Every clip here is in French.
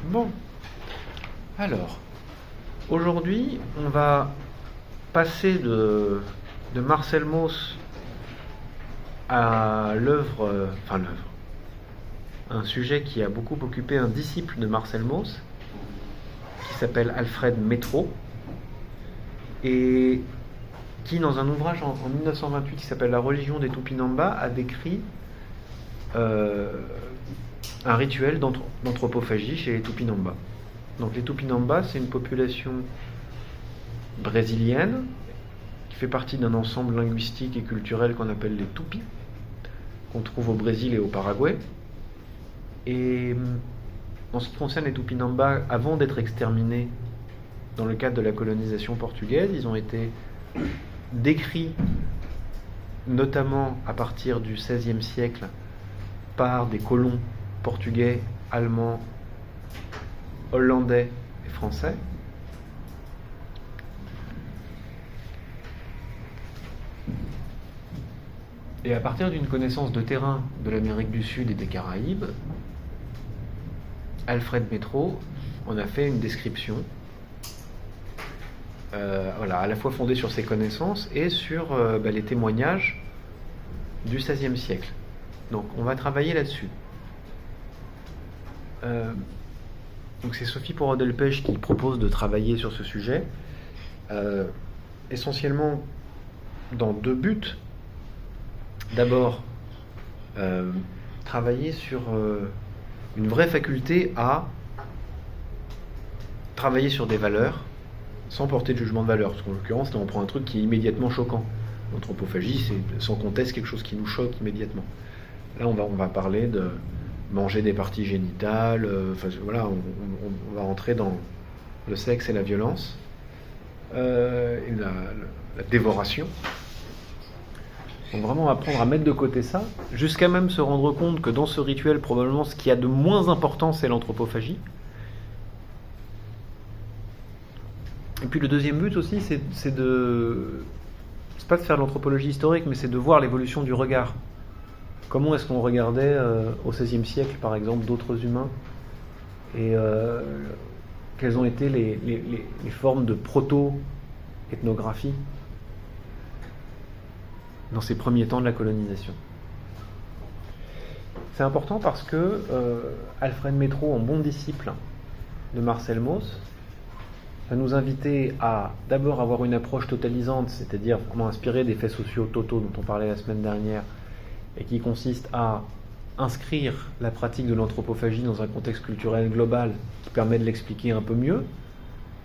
Bon, alors, aujourd'hui, on va passer de Marcel Mauss à un sujet qui a beaucoup occupé un disciple de Marcel Mauss, qui s'appelle Alfred Métraux, et qui, dans un ouvrage en 1928 qui s'appelle La religion des Tupinamba, a décrit un rituel d'anthropophagie chez les Tupinamba. Donc les Tupinamba, c'est une population brésilienne qui fait partie d'un ensemble linguistique et culturel qu'on appelle les Tupis, qu'on trouve au Brésil et au Paraguay. Et en ce qui concerne les Tupinamba, avant d'être exterminés dans le cadre de la colonisation portugaise, ils ont été décrits notamment à partir du XVIe siècle par des colons portugais, allemands, hollandais et français. Et à partir d'une connaissance de terrain de l'Amérique du Sud et des Caraïbes, Alfred Métraux en a fait une description à la fois fondée sur ses connaissances et sur les témoignages du XVIe siècle. Donc on va travailler là-dessus. Donc c'est Sophie Porot-Delpech qui propose de travailler sur ce sujet, essentiellement dans deux buts. D'abord, travailler sur une vraie faculté à travailler sur des valeurs sans porter de jugement de valeur. Parce qu'en l'occurrence, là on prend un truc qui est immédiatement choquant. L'anthropophagie, c'est sans conteste quelque chose qui nous choque immédiatement. Là on va parler de manger des parties génitales, on va entrer dans le sexe et la violence, et la dévoration. Donc vraiment on va apprendre à mettre de côté ça, jusqu'à même se rendre compte que dans ce rituel, probablement ce qui a de moins important, c'est l'anthropophagie. Et puis le deuxième but aussi, c'est pas de faire de l'anthropologie historique, mais c'est de voir l'évolution du regard. Comment est-ce qu'on regardait au XVIe siècle, par exemple, d'autres humains, et quelles ont été les formes de proto-ethnographie dans ces premiers temps de la colonisation. C'est important parce que Alfred Métraux, en bon disciple de Marcel Mauss, va nous inviter à d'abord avoir une approche totalisante, c'est-à-dire vraiment inspirée des faits sociaux totaux dont on parlait la semaine dernière, et qui consiste à inscrire la pratique de l'anthropophagie dans un contexte culturel global qui permet de l'expliquer un peu mieux,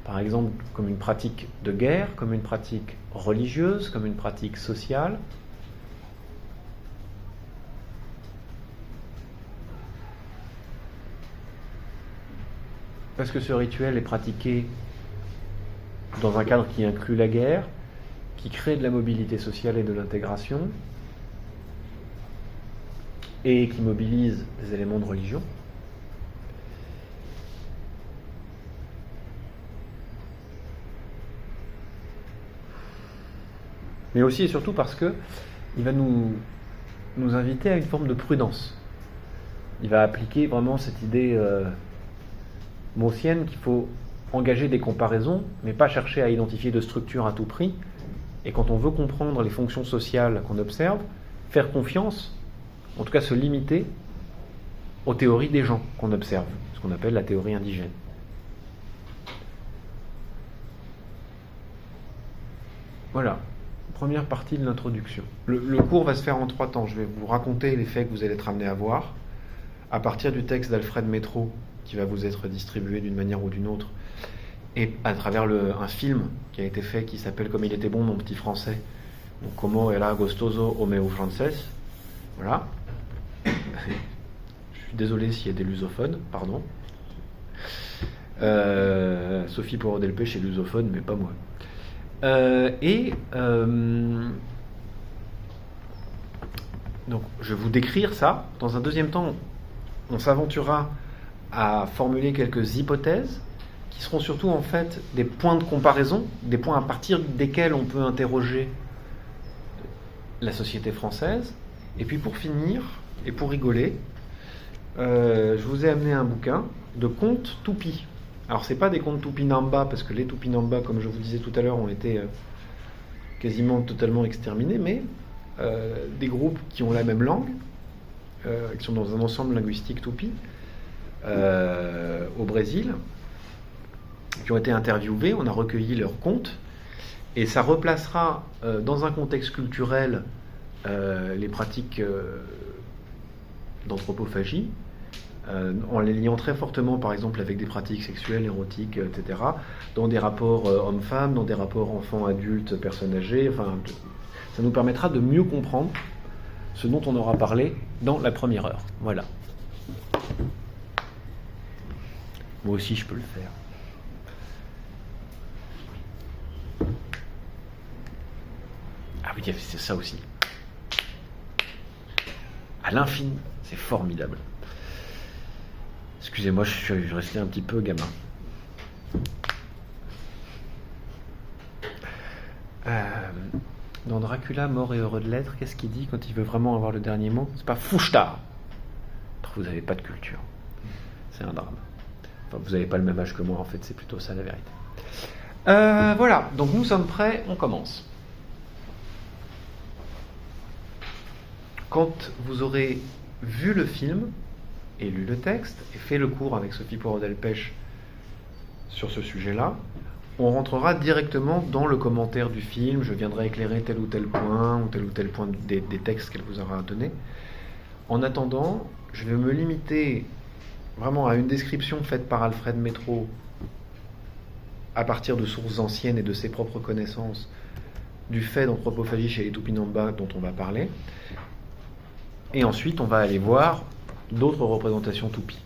par exemple comme une pratique de guerre, comme une pratique religieuse, comme une pratique sociale. Parce que ce rituel est pratiqué dans un cadre qui inclut la guerre, qui crée de la mobilité sociale et de l'intégration, et qui mobilise des éléments de religion. Mais aussi et surtout parce que il va nous inviter à une forme de prudence. Il va appliquer vraiment cette idée maussienne qu'il faut engager des comparaisons, mais pas chercher à identifier de structure à tout prix. Et quand on veut comprendre les fonctions sociales qu'on observe, faire confiance, en tout cas se limiter aux théories des gens qu'on observe, ce qu'on appelle la théorie indigène. Voilà, première partie de l'introduction. Le cours va se faire en 3 temps. Je vais vous raconter les faits que vous allez être amenés à voir, à partir du texte d'Alfred Métraux, qui va vous être distribué d'une manière ou d'une autre, et à travers un film qui a été fait, qui s'appelle « Comme il était bon, mon petit français », donc « Como era gostoso o meu francés ». Voilà. Je suis désolé s'il y a des lusophones, pardon. Sophie Porot-Delpech est lusophone, mais pas moi. Donc, je vais vous décrire ça. Dans un deuxième temps, on s'aventurera à formuler quelques hypothèses qui seront surtout en fait des points de comparaison, des points à partir desquels on peut interroger la société française. Et puis pour finir, et pour rigoler, je vous ai amené un bouquin de contes Tupi. Alors c'est pas des contes Tupinamba, parce que les Tupinamba, comme je vous disais tout à l'heure, ont été quasiment totalement exterminés, mais des groupes qui ont la même langue, qui sont dans un ensemble linguistique Tupi, au Brésil, qui ont été interviewés, on a recueilli leurs contes, et ça replacera dans un contexte culturel les pratiques d'anthropophagie, en les liant très fortement, par exemple, avec des pratiques sexuelles, érotiques, etc., dans des rapports hommes-femmes, dans des rapports enfants-adultes, personnes âgées. Enfin, ça nous permettra de mieux comprendre ce dont on aura parlé dans la première heure. Voilà. Moi aussi, je peux le faire. Ah oui, c'est ça aussi. À l'infini, c'est formidable. Excusez-moi, je suis resté un petit peu gamin. Dans Dracula, mort et heureux de l'être, qu'est-ce qu'il dit quand il veut vraiment avoir le dernier mot? C'est pas Fouchtar. Vous n'avez pas de culture. C'est un drame. Enfin, vous n'avez pas le même âge que moi, en fait, c'est plutôt ça la vérité. Voilà, donc nous sommes prêts, on commence. Quand vous aurez vu le film et lu le texte et fait le cours avec Sophie Poireau-Delpech sur ce sujet-là, on rentrera directement dans le commentaire du film. Je viendrai éclairer tel ou tel point des textes qu'elle vous aura donné. En attendant, je vais me limiter vraiment à une description faite par Alfred Métro à partir de sources anciennes et de ses propres connaissances du fait d'anthropophagie chez les Tupinamba dont on va parler. Et ensuite, on va aller voir d'autres représentations Tupi.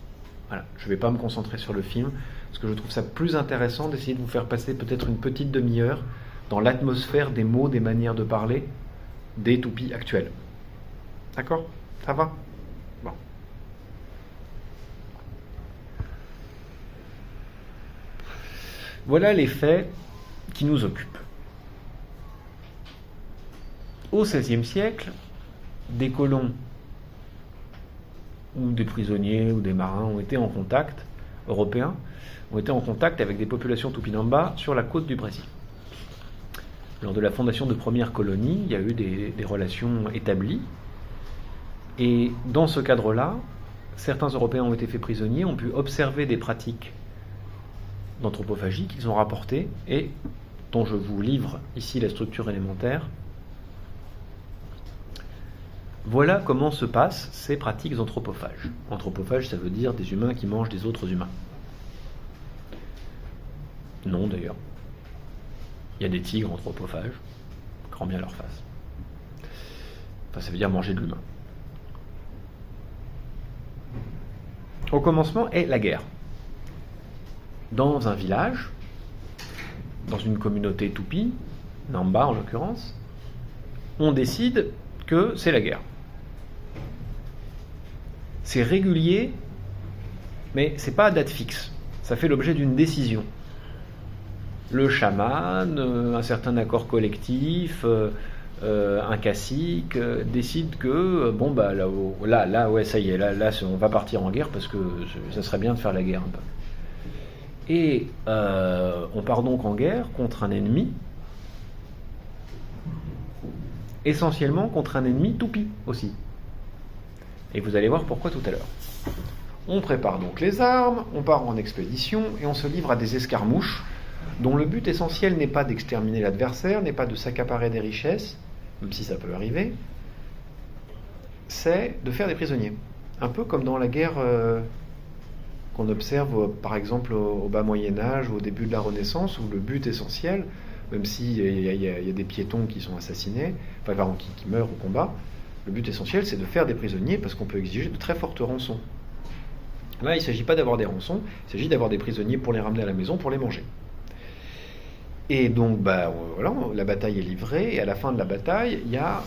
Voilà. Je ne vais pas me concentrer sur le film, parce que je trouve ça plus intéressant d'essayer de vous faire passer peut-être une petite demi-heure dans l'atmosphère des mots, des manières de parler des Tupis actuels. D'accord? Ça va? Bon. Voilà les faits qui nous occupent. Au XVIe siècle, des colons ou des prisonniers ou des marins ont été en contact, européens, ont été en contact avec des populations Tupinamba sur la côte du Brésil. Lors de la fondation de premières colonies, il y a eu des relations établies. Et dans ce cadre-là, certains Européens ont été faits prisonniers, ont pu observer des pratiques d'anthropophagie qu'ils ont rapportées et dont je vous livre ici la structure élémentaire. Voilà comment se passent ces pratiques anthropophages. Anthropophages, ça veut dire des humains qui mangent des autres humains. Non, d'ailleurs. Il y a des tigres anthropophages, grand bien leur face. Enfin, ça veut dire manger de l'humain. Au commencement est la guerre. Dans un village, dans une communauté Tupi, Namba en l'occurrence, on décide que c'est la guerre. C'est régulier, mais c'est pas à date fixe. Ça fait l'objet d'une décision. Le chaman, un certain accord collectif, un cacique décide que bon bah là ouais ça y est, là on va partir en guerre parce que ça serait bien de faire la guerre un peu. Et on part donc en guerre contre un ennemi, essentiellement contre un ennemi Tupi aussi. Et vous allez voir pourquoi tout à l'heure. On prépare donc les armes, on part en expédition et on se livre à des escarmouches dont le but essentiel n'est pas d'exterminer l'adversaire, n'est pas de s'accaparer des richesses, même si ça peut arriver, c'est de faire des prisonniers. Un peu comme dans la guerre qu'on observe par exemple au bas Moyen-Âge ou au début de la Renaissance, où le but essentiel, même s'il y a des piétons qui sont assassinés, enfin qui meurent au combat, le but essentiel c'est de faire des prisonniers parce qu'on peut exiger de très fortes rançons. Là il ne s'agit pas d'avoir des rançons, il s'agit d'avoir des prisonniers pour les ramener à la maison, pour les manger. Et donc voilà, la bataille est livrée, et à la fin de la bataille, il y a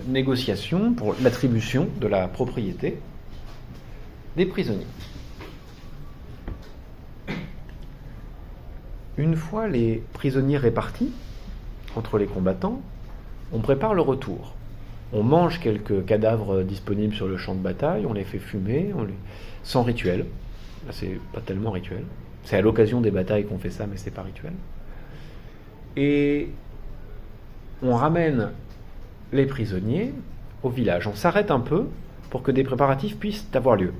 négociation pour l'attribution de la propriété des prisonniers. Une fois les prisonniers répartis entre les combattants, on prépare le retour. On mange quelques cadavres disponibles sur le champ de bataille, on les fait fumer, sans rituel. Là, c'est pas tellement rituel. C'est à l'occasion des batailles qu'on fait ça, mais c'est pas rituel. Et on ramène les prisonniers au village. On s'arrête un peu pour que des préparatifs puissent avoir lieu.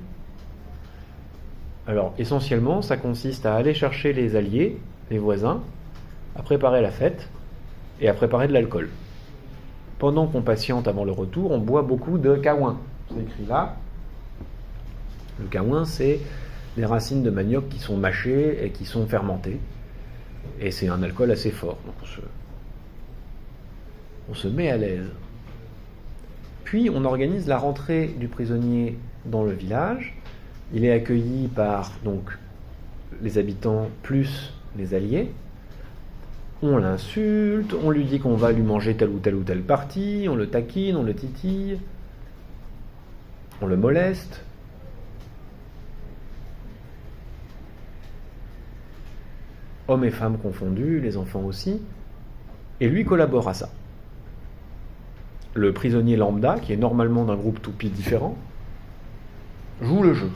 Alors, essentiellement, ça consiste à aller chercher les alliés, les voisins, à préparer la fête et à préparer de l'alcool. Pendant qu'on patiente avant le retour, on boit beaucoup de kawin. C'est écrit là. Le kawin, c'est des racines de manioc qui sont mâchées et qui sont fermentées. Et c'est un alcool assez fort. Donc on se met à l'aise. Puis on organise la rentrée du prisonnier dans le village. Il est accueilli par donc les habitants plus les alliés. On l'insulte, on lui dit qu'on va lui manger telle ou telle partie, on le taquine, on le titille, on le moleste. Hommes et femmes confondus, les enfants aussi, et lui collabore à ça. Le prisonnier lambda, qui est normalement d'un groupe toupie différent, joue le jeu.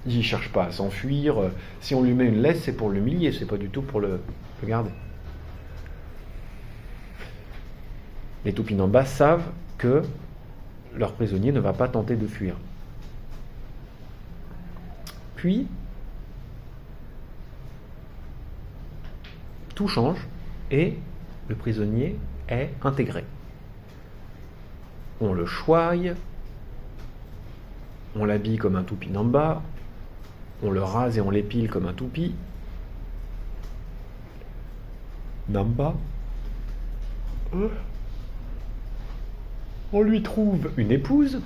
Il ne cherche pas à s'enfuir. Si on lui met une laisse, c'est pour l'humilier, c'est pas du tout pour le garder. Les Tupinambas savent que leur prisonnier ne va pas tenter de fuir. Puis, tout change et le prisonnier est intégré. On le choye, on l'habille comme un Tupinamba, on le rase et on l'épile comme un Tupi. Namba. On lui trouve une épouse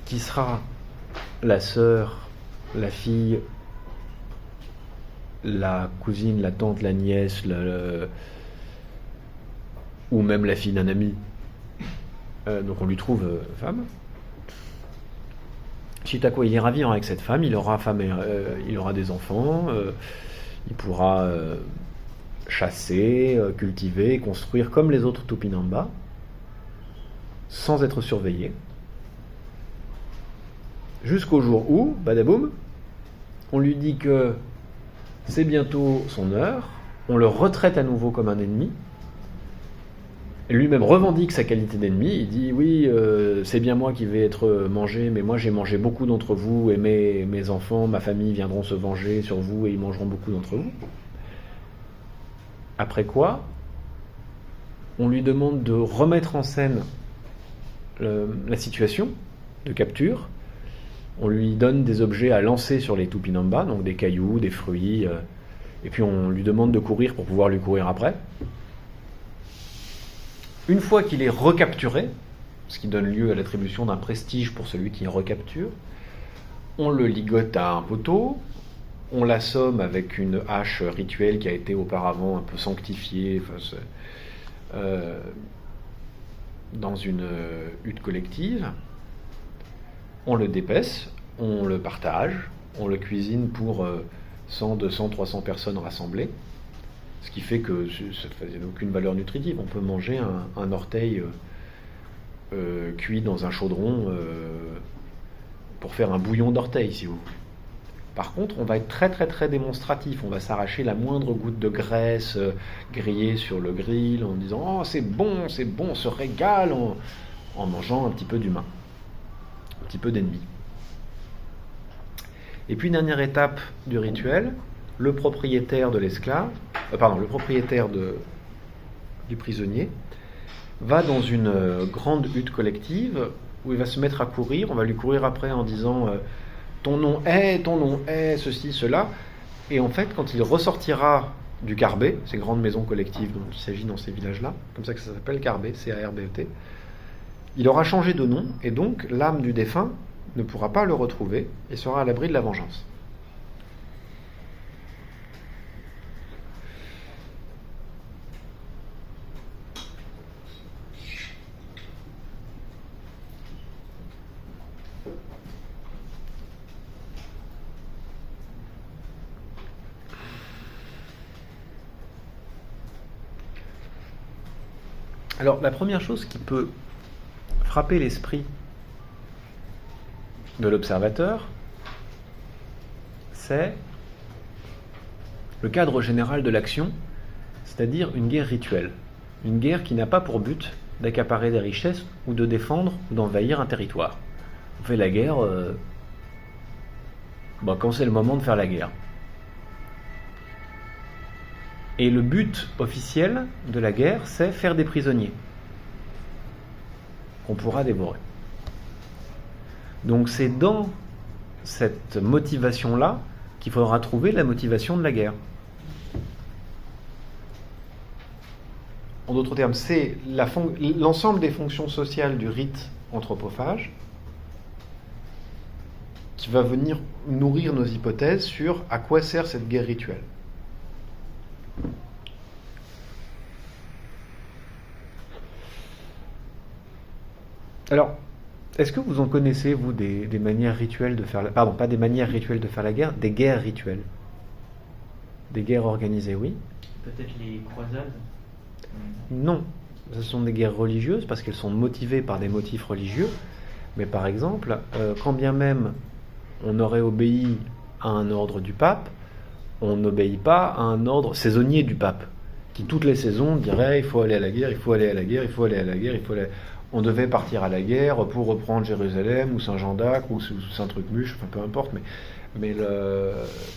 qui sera la sœur, la fille, la cousine, la tante, la nièce, ou même la fille d'un ami. Donc on lui trouve femme. Chitako, il ira vivre avec cette femme, il aura des enfants, il pourra chasser, cultiver, construire comme les autres Tupinambas, sans être surveillé. Jusqu'au jour où, badaboum, on lui dit que c'est bientôt son heure, on le retraite à nouveau comme un ennemi. Lui-même revendique sa qualité d'ennemi, il dit oui, c'est bien moi qui vais être mangé, mais moi j'ai mangé beaucoup d'entre vous, et mes enfants, ma famille viendront se venger sur vous et ils mangeront beaucoup d'entre vous. Après quoi, on lui demande de remettre en scène la situation de capture. On lui donne des objets à lancer sur les Tupinambas, donc des cailloux, des fruits, et puis on lui demande de courir pour pouvoir lui courir après. Une fois qu'il est recapturé, ce qui donne lieu à l'attribution d'un prestige pour celui qui recapture, on le ligote à un poteau, on l'assomme avec une hache rituelle qui a été auparavant un peu sanctifiée dans une hutte collective. On le dépaisse, on le partage, on le cuisine pour 100, 200, 300 personnes rassemblées. Ce qui fait que ça n'a aucune valeur nutritive. On peut manger un orteil cuit dans un chaudron pour faire un bouillon d'orteil, si vous voulez. Par contre, on va être très très très démonstratif. On va s'arracher la moindre goutte de graisse grillée sur le grill en disant « Oh, c'est bon, on se régale » en mangeant un petit peu d'humain, un petit peu d'ennemi. Et puis, dernière étape du rituel, le propriétaire de l'esclave, le propriétaire du prisonnier, va dans une grande hutte collective où il va se mettre à courir. On va lui courir après en disant ton nom est, ceci, cela. Et en fait, quand il ressortira du carbet, ces grandes maisons collectives dont il s'agit dans ces villages-là, comme ça que ça s'appelle carbet, C-A-R-B-E-T, il aura changé de nom et donc l'âme du défunt ne pourra pas le retrouver et sera à l'abri de la vengeance. Alors, la première chose qui peut frapper l'esprit de l'observateur, c'est le cadre général de l'action, c'est-à-dire une guerre rituelle. Une guerre qui n'a pas pour but d'accaparer des richesses ou de défendre ou d'envahir un territoire. On fait la guerre quand c'est le moment de faire la guerre. Et le but officiel de la guerre, c'est faire des prisonniers qu'on pourra dévorer. Donc c'est dans cette motivation-là qu'il faudra trouver la motivation de la guerre. En d'autres termes, c'est l'ensemble des fonctions sociales du rite anthropophage qui va venir nourrir nos hypothèses sur à quoi sert cette guerre rituelle. Alors, est-ce que vous en connaissez, vous, des manières rituelles de faire la... Pardon, pas des manières rituelles de faire la guerre, des guerres rituelles. Des guerres organisées, oui. Peut-être les croisades. Non, ce sont des guerres religieuses parce qu'elles sont motivées par des motifs religieux. Mais par exemple, quand bien même on aurait obéi à un ordre du pape, on n'obéit pas à un ordre saisonnier du pape, qui toutes les saisons dirait il faut aller à la guerre, il faut aller à la guerre, il faut aller à la guerre, il faut aller... On devait partir à la guerre pour reprendre Jérusalem ou Saint-Jean-d'Acre ou Saint-Truc-Muche, enfin peu importe, mais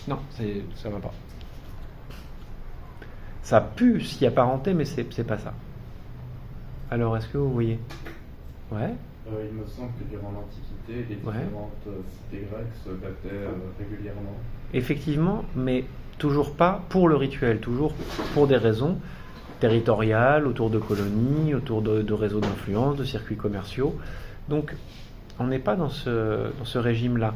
non, ça va pas. Ça a pu s'y apparenter, mais c'est pas ça. Alors, est-ce que vous voyez? Ouais. Il me semble que durant l'Antiquité, les différentes cités grecques se battaient régulièrement. Effectivement, mais toujours pas pour le rituel, toujours pour des raisons territoriales, autour de colonies, autour de réseaux d'influence, de circuits commerciaux. Donc, on n'est pas dans ce régime-là.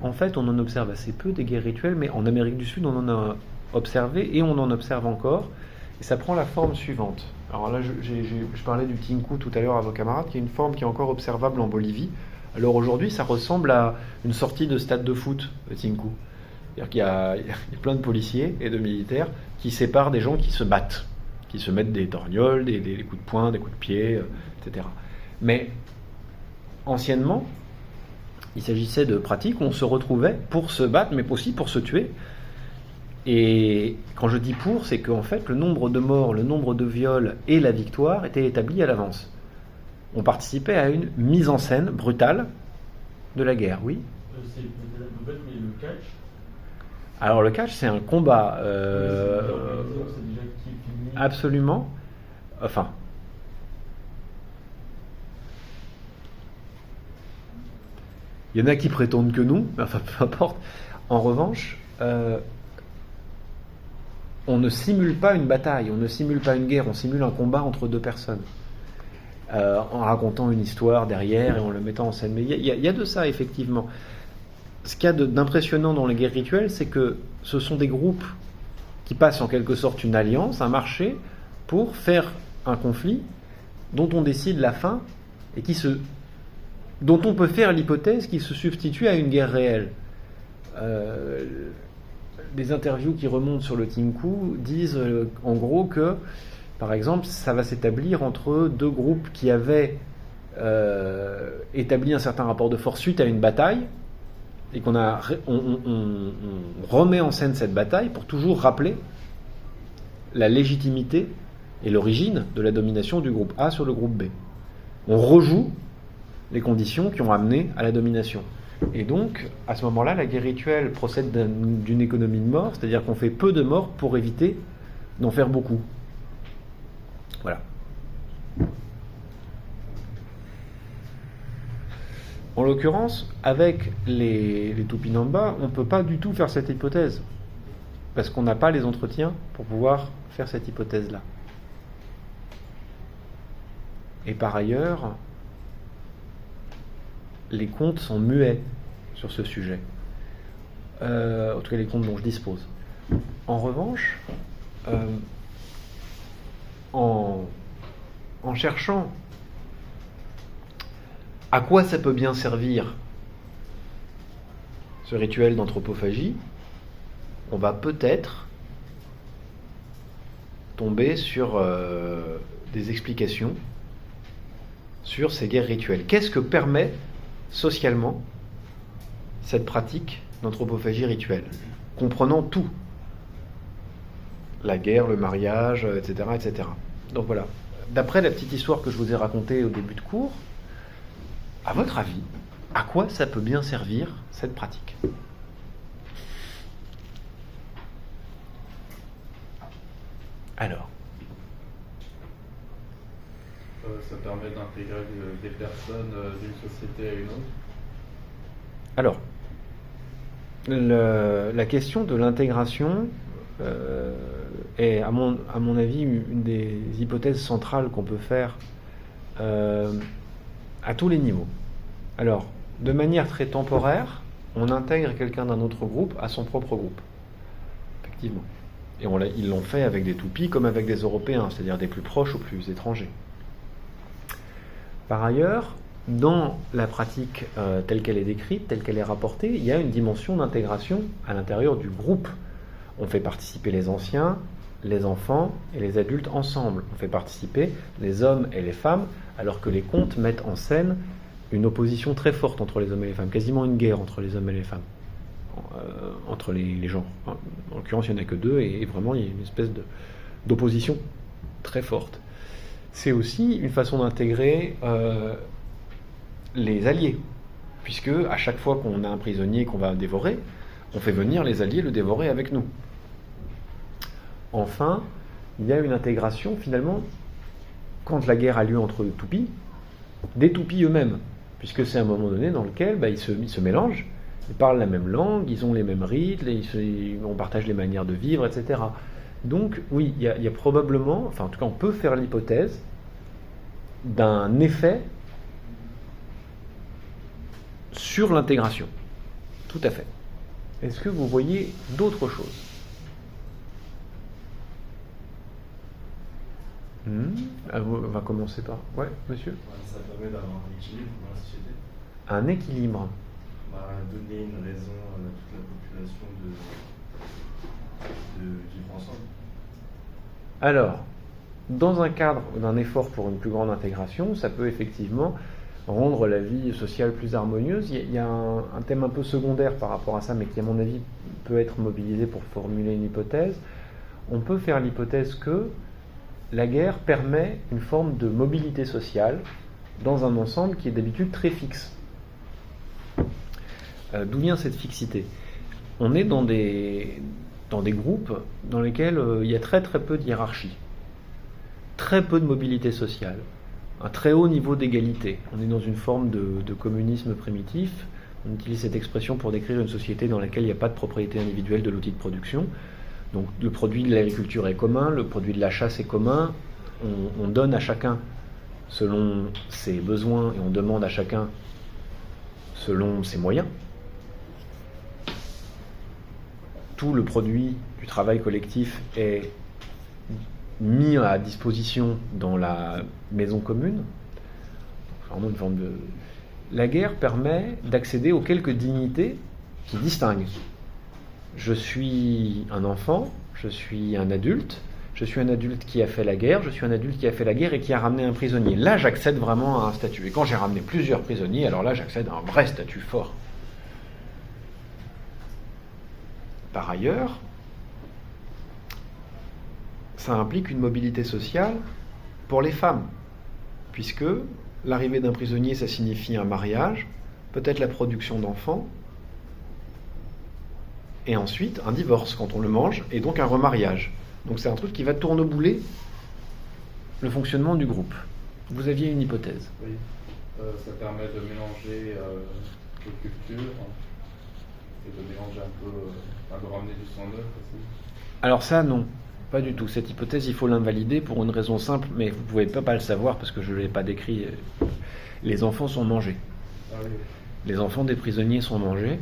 En fait, on en observe assez peu des guerres rituelles, mais en Amérique du Sud, on en a observé et on en observe encore. Et ça prend la forme suivante. Alors là, je parlais du tinku tout à l'heure à vos camarades, qui est une forme qui est encore observable en Bolivie. Alors aujourd'hui, ça ressemble à une sortie de stade de foot, le tinku. C'est-à-dire qu'il y a plein de policiers et de militaires qui séparent des gens qui se battent, qui se mettent des torgnoles, des coups de poing, des coups de pied, etc. Mais anciennement, il s'agissait de pratiques où on se retrouvait pour se battre, mais aussi pour se tuer. Et quand je dis pour, c'est qu'en fait, le nombre de morts, le nombre de viols et la victoire étaient établis à l'avance. On participait à une mise en scène brutale de la guerre, oui. C'est peut-être un peu bête, mais le catch. Alors le catch, c'est un combat. C'est déjà qui est fini. Absolument. Enfin. Il y en a qui prétendent que non, enfin peu importe. En revanche, on ne simule pas une bataille, on ne simule pas une guerre, on simule un combat entre deux personnes. En racontant une histoire derrière et en le mettant en scène. Mais il y a de ça, effectivement. Ce qu'il y a d'impressionnant dans les guerres rituelles, c'est que ce sont des groupes qui passent en quelque sorte une alliance, un marché, pour faire un conflit dont on décide la fin et dont on peut faire l'hypothèse qu'il se substitue à une guerre réelle. Des interviews qui remontent sur le Tinku disent en gros que, par exemple, ça va s'établir entre deux groupes qui avaient établi un certain rapport de force suite à une bataille, et on remet en scène cette bataille pour toujours rappeler la légitimité et l'origine de la domination du groupe A sur le groupe B. On rejoue les conditions qui ont amené à la domination. Et donc, à ce moment-là, la guerre rituelle procède d'une économie de mort, c'est-à-dire qu'on fait peu de morts pour éviter d'en faire beaucoup. Voilà. En l'occurrence, avec les Tupinamba, on ne peut pas du tout faire cette hypothèse, parce qu'on n'a pas les entretiens pour pouvoir faire cette hypothèse-là. Et par ailleurs, les contes sont muets sur ce sujet. En tout cas, les contes dont je dispose. En revanche, en cherchant à quoi ça peut bien servir ce rituel d'anthropophagie, on va peut-être tomber sur des explications sur ces guerres rituelles. Qu'est-ce que permet socialement cette pratique d'anthropophagie rituelle, comprenant tout? la guerre, le mariage, etc., etc. Donc voilà. D'après la petite histoire que je vous ai racontée au début de cours, à votre avis, à quoi ça peut bien servir cette pratique ? Alors, Ça permet d'intégrer des personnes d'une société à une autre. alors, la question de l'intégration est, à mon avis, une des hypothèses centrales qu'on peut faire à tous les niveaux. Alors, de manière très temporaire, on intègre quelqu'un d'un autre groupe à son propre groupe. Effectivement. Et ils l'ont fait avec des toupies comme avec des Européens, c'est-à-dire des plus proches ou plus étrangers. Par ailleurs, dans la pratique telle qu'elle est décrite, telle qu'elle est rapportée, il y a une dimension d'intégration à l'intérieur du groupe. On fait participer les anciens, les enfants et les adultes ensemble. On fait participer les hommes et les femmes, alors que les contes mettent en scène une opposition très forte entre les hommes et les femmes, quasiment une guerre entre les hommes et les femmes, entre les genres. En l'occurrence, il n'y en a que deux, et vraiment, il y a une espèce d'opposition très forte. C'est aussi une façon d'intégrer les alliés, puisque à chaque fois qu'on a un prisonnier qu'on va dévorer, on fait venir les alliés le dévorer avec nous. Enfin, il y a une intégration, finalement, quand la guerre a lieu entre toupies, des toupies eux-mêmes, puisque c'est un moment donné dans lequel ils se mélangent, ils parlent la même langue, ils ont les mêmes rites, on partage les manières de vivre, etc. Donc, oui, il y a probablement, enfin en tout cas on peut faire l'hypothèse d'un effet sur l'intégration. Tout à fait. Est-ce que vous voyez d'autres choses ? On va commencer par... Ouais, monsieur ? Ça permet d'avoir un équilibre dans la société. Un équilibre. Donner une raison à toute la population de vivre ensemble. Alors, dans un cadre d'un effort pour une plus grande intégration, ça peut effectivement rendre la vie sociale plus harmonieuse. Il y a un thème un peu secondaire par rapport à ça, mais qui à mon avis peut être mobilisé pour formuler une hypothèse. On peut faire l'hypothèse que la guerre permet une forme de mobilité sociale dans un ensemble qui est d'habitude très fixe. D'où vient cette fixité ? On est dans des groupes dans lesquels il y a très très peu de hiérarchie, très peu de mobilité sociale, un très haut niveau d'égalité. On est dans une forme de communisme primitif. On utilise cette expression pour décrire une société dans laquelle il n'y a pas de propriété individuelle de l'outil de production. Donc le produit de l'agriculture est commun, le produit de la chasse est commun, on donne à chacun selon ses besoins et on demande à chacun selon ses moyens. Tout le produit du travail collectif est mis à disposition dans la maison commune. Vraiment une forme de... La guerre permet d'accéder aux quelques dignités qui distinguent. Je suis un enfant, je suis un adulte qui a fait la guerre, je suis un adulte qui a fait la guerre et qui a ramené un prisonnier. Là, j'accède vraiment à un statut. Et quand j'ai ramené plusieurs prisonniers, alors là, j'accède à un vrai statut fort. Par ailleurs, ça implique une mobilité sociale pour les femmes, puisque l'arrivée d'un prisonnier, ça signifie un mariage, peut-être la production d'enfants, et ensuite un divorce quand on le mange, et donc un remariage. Donc c'est un truc qui va tournebouler le fonctionnement du groupe. Vous aviez une hypothèse. Oui, ça permet de mélanger les cultures et de mélanger un peu, de ramener du sang neuf aussi. Alors ça, non, pas du tout. Cette hypothèse, il faut l'invalider pour une raison simple, mais vous ne pouvez pas le savoir parce que je ne l'ai pas décrit. Les enfants sont mangés. Ah oui. Les enfants des prisonniers sont mangés.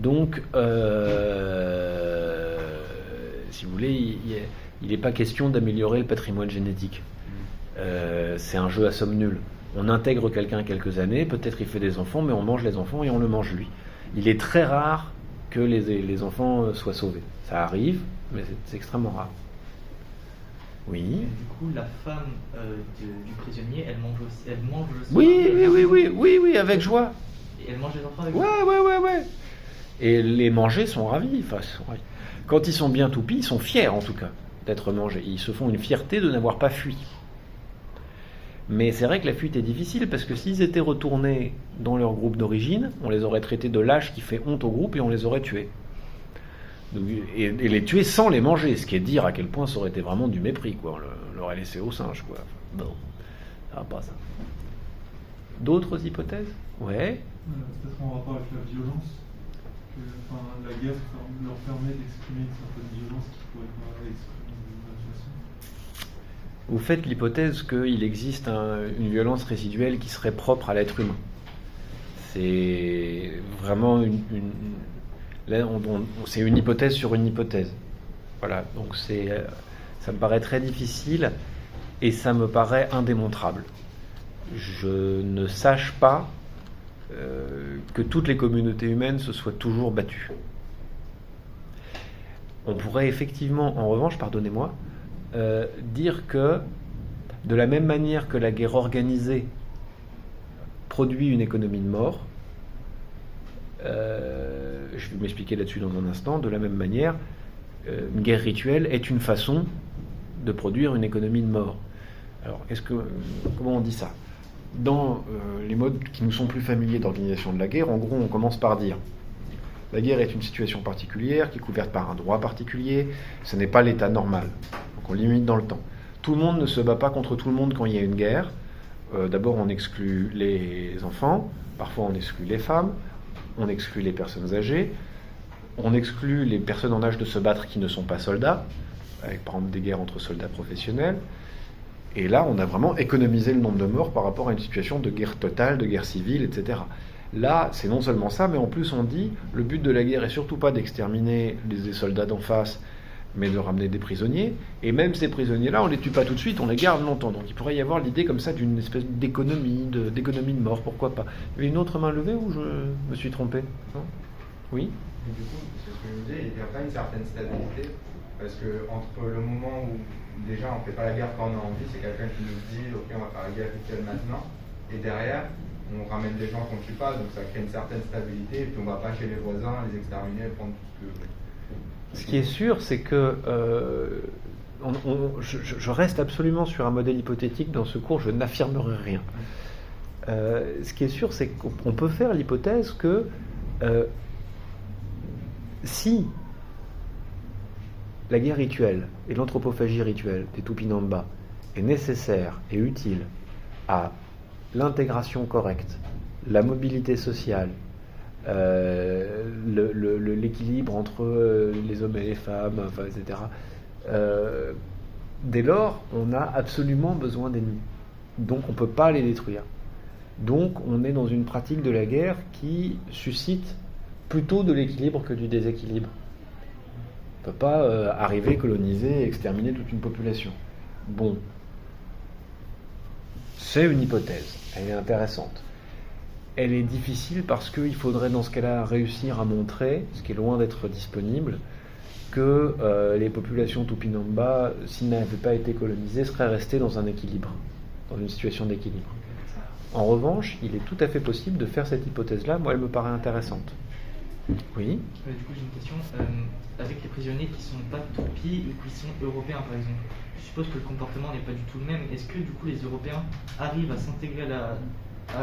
Donc, si vous voulez, il n'est pas question d'améliorer le patrimoine génétique. C'est un jeu à somme nulle. On intègre quelqu'un quelques années, peut-être il fait des enfants, mais on mange les enfants et on le mange lui. Il est très rare que les enfants soient sauvés. Ça arrive, mais c'est extrêmement rare. Oui. Et du coup, la femme du prisonnier, elle mange aussi. Elle mange le sang. Oui, avec joie. Et elle mange les enfants avec joie. Ouais. Et les mangés sont ravis. Quand ils sont bien toupis, ils sont fiers en tout cas. d'être mangés. Ils se font une fierté de n'avoir pas fui. Mais c'est vrai que la fuite est difficile parce que s'ils étaient retournés dans leur groupe d'origine, on les aurait traités de lâches qui fait honte au groupe et on les aurait tués. Donc, et les tuer sans les manger, ce qui est dire à quel point ça aurait été vraiment du mépris, quoi. On l'aurait laissé aux singes, quoi. Bon, ça va pas ça. D'autres hypothèses ? Ouais. Peut-être en rapport avec la violence, que la guerre leur permet d'exprimer une certaine violence qu'ils ne pourraient pas exprimer d'une autre façon. Vous faites l'hypothèse qu'il existe une violence résiduelle qui serait propre à l'être humain. C'est vraiment là, c'est une hypothèse sur une hypothèse. Voilà, donc ça me paraît très difficile et ça me paraît indémontrable. Je ne sache pas que toutes les communautés humaines se soient toujours battues. On pourrait effectivement, en revanche, pardonnez-moi, dire que de la même manière que la guerre organisée produit une économie de mort, je vais m'expliquer là-dessus dans un instant, de la même manière, une guerre rituelle est une façon de produire une économie de mort. Alors, comment on dit ça ? Dans les modes qui nous sont plus familiers d'organisation de la guerre, en gros, on commence par dire la guerre est une situation particulière qui est couverte par un droit particulier, ce n'est pas l'état normal. Donc on limite dans le temps. Tout le monde ne se bat pas contre tout le monde quand il y a une guerre. D'abord, on exclut les enfants, parfois on exclut les femmes, on exclut les personnes âgées, on exclut les personnes en âge de se battre qui ne sont pas soldats, avec par exemple des guerres entre soldats professionnels. Et là, on a vraiment économisé le nombre de morts par rapport à une situation de guerre totale, de guerre civile, etc. Là, c'est non seulement ça, mais en plus on dit le but de la guerre est surtout pas d'exterminer les soldats d'en face, mais de ramener des prisonniers. Et même ces prisonniers-là, on les tue pas tout de suite, on les garde longtemps. Donc il pourrait y avoir l'idée comme ça d'une espèce d'économie de mort, pourquoi pas. Il y a une autre main levée ou je me suis trompé ? Non ? Oui ? Et du coup, c'est ce que je vous disais, il n'y a pas une certaine stabilité, parce que entre le moment où déjà on ne fait pas la guerre quand on a envie, c'est quelqu'un qui nous dit ok on va faire la guerre rituelle maintenant, et derrière on ramène des gens qu'on ne tue pas, donc ça crée une certaine stabilité, et puis on ne va pas chez les voisins les exterminer et prendre tout ce que... Ce qui est sûr, c'est que je reste absolument sur un modèle hypothétique dans ce cours, je n'affirmerai rien. Ce qui est sûr, c'est qu'on peut faire l'hypothèse que si la guerre rituelle et l'anthropophagie rituelle des Tupinamba est nécessaire et utile à l'intégration correcte, la mobilité sociale, l'équilibre entre les hommes et les femmes, enfin, etc. Dès lors, on a absolument besoin d'ennemis. Donc on ne peut pas les détruire. Donc on est dans une pratique de la guerre qui suscite plutôt de l'équilibre que du déséquilibre. On ne peut pas arriver, coloniser, exterminer toute une population. Bon. C'est une hypothèse. Elle est intéressante. Elle est difficile parce qu'il faudrait dans ce cas-là réussir à montrer, ce qui est loin d'être disponible, que les populations Tupinamba, s'ils n'avaient pas été colonisées, seraient restées dans un équilibre, dans une situation d'équilibre. En revanche, il est tout à fait possible de faire cette hypothèse-là. Moi, elle me paraît intéressante. Oui. Du coup, j'ai une question. Avec les prisonniers qui sont pas Tupis ou qui sont européens, par exemple, je suppose que le comportement n'est pas du tout le même. Est-ce que du coup les Européens arrivent à s'intégrer à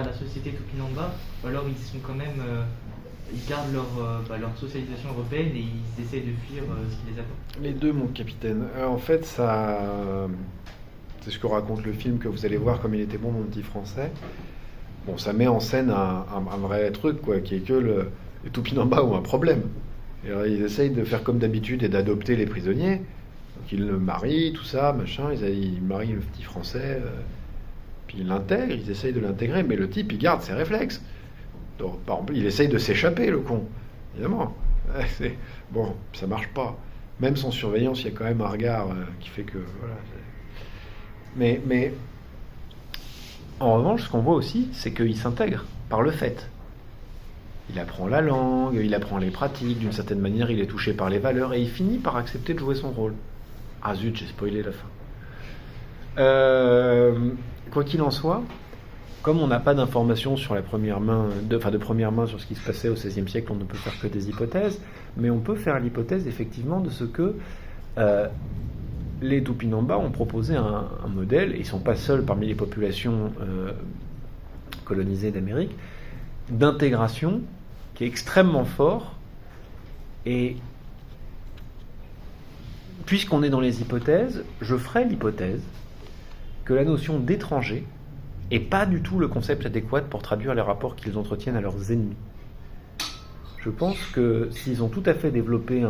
la société Tupinamba, ou alors ils sont quand même, ils gardent leur socialisation européenne et ils essaient de fuir ce qui les attend? Les deux, mon capitaine. En fait, ça, c'est ce que raconte le film que vous allez voir, comme il était bon, mon petit français. Bon, ça met en scène un vrai truc, quoi, qui est que les Tupinamba ont un problème. Et alors, ils essayent de faire comme d'habitude et d'adopter les prisonniers. Donc ils le marient, tout ça, machin. Ils marient le petit français, puis ils l'intègrent, ils essayent de l'intégrer, mais le type, il garde ses réflexes. Donc, par exemple, il essaye de s'échapper, le con. Évidemment. Bon, ça marche pas. Même sans surveillance, il y a quand même un regard qui fait que... Voilà. Mais en revanche, ce qu'on voit aussi, c'est qu'il s'intègre par le fait. Il apprend la langue, il apprend les pratiques, d'une certaine manière, il est touché par les valeurs, et il finit par accepter de jouer son rôle. Ah zut, j'ai spoilé la fin. Quoi qu'il en soit, comme on n'a pas d'informations sur la première main, de première main sur ce qui se passait au XVIe siècle, on ne peut faire que des hypothèses, mais on peut faire l'hypothèse effectivement de ce que les Tupinamba ont proposé un modèle, et ils ne sont pas seuls parmi les populations colonisées d'Amérique, d'intégration qui est extrêmement fort. Et puisqu'on est dans les hypothèses, je ferai l'hypothèse que la notion d'étranger n'est pas du tout le concept adéquat pour traduire les rapports qu'ils entretiennent à leurs ennemis. Je pense que s'ils ont tout à fait développé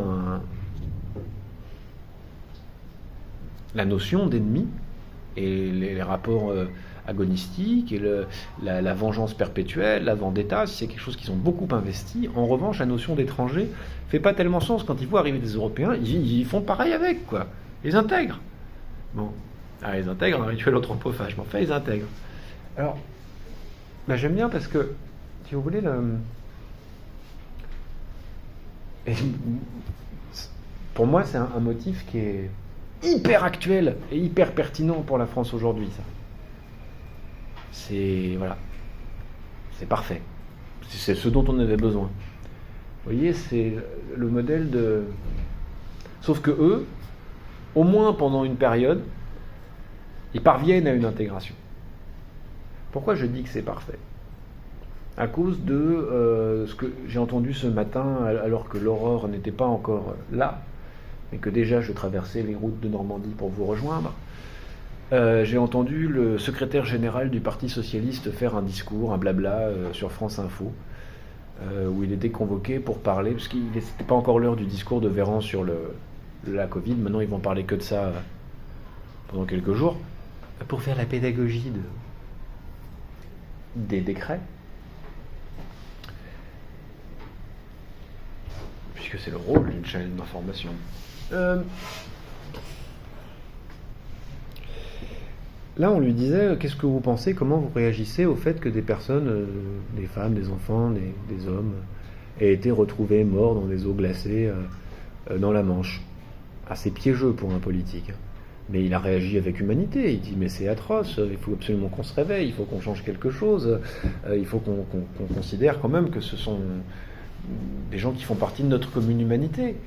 la notion d'ennemi et les rapports agonistiques et la vengeance perpétuelle, la vendetta, si c'est quelque chose qu'ils ont beaucoup investi. En revanche, la notion d'étranger fait pas tellement sens. Quand ils voient arriver des Européens, ils font pareil avec, quoi. Ils intègrent. Bon, ils intègrent un rituel anthropophage, mais enfin, ils intègrent. Alors, j'aime bien parce que, si vous voulez, pour moi, c'est un motif qui est hyper actuel et hyper pertinent pour la France aujourd'hui, ça. C'est parfait. C'est ce dont on avait besoin. Vous voyez, c'est le modèle de... Sauf que eux, au moins pendant une période, ils parviennent à une intégration. Pourquoi je dis que c'est parfait ? À cause de ce que j'ai entendu ce matin, alors que l'aurore n'était pas encore là, mais que déjà je traversais les routes de Normandie pour vous rejoindre. J'ai entendu le secrétaire général du Parti Socialiste faire un discours, un blabla sur France Info, où il était convoqué pour parler, parce qu'il n'était pas encore l'heure du discours de Véran sur la Covid, maintenant ils vont parler que de ça pendant quelques jours, pour faire la pédagogie des décrets, puisque c'est le rôle d'une chaîne d'information. Là, on lui disait, qu'est-ce que vous pensez, comment vous réagissez au fait que des personnes, des femmes, des enfants, des hommes, aient été retrouvés morts dans des eaux glacées dans la Manche. Assez piégeux pour un politique. Mais il a réagi avec humanité, il dit mais c'est atroce, il faut absolument qu'on se réveille, il faut qu'on change quelque chose, il faut qu'on considère quand même que ce sont des gens qui font partie de notre commune humanité.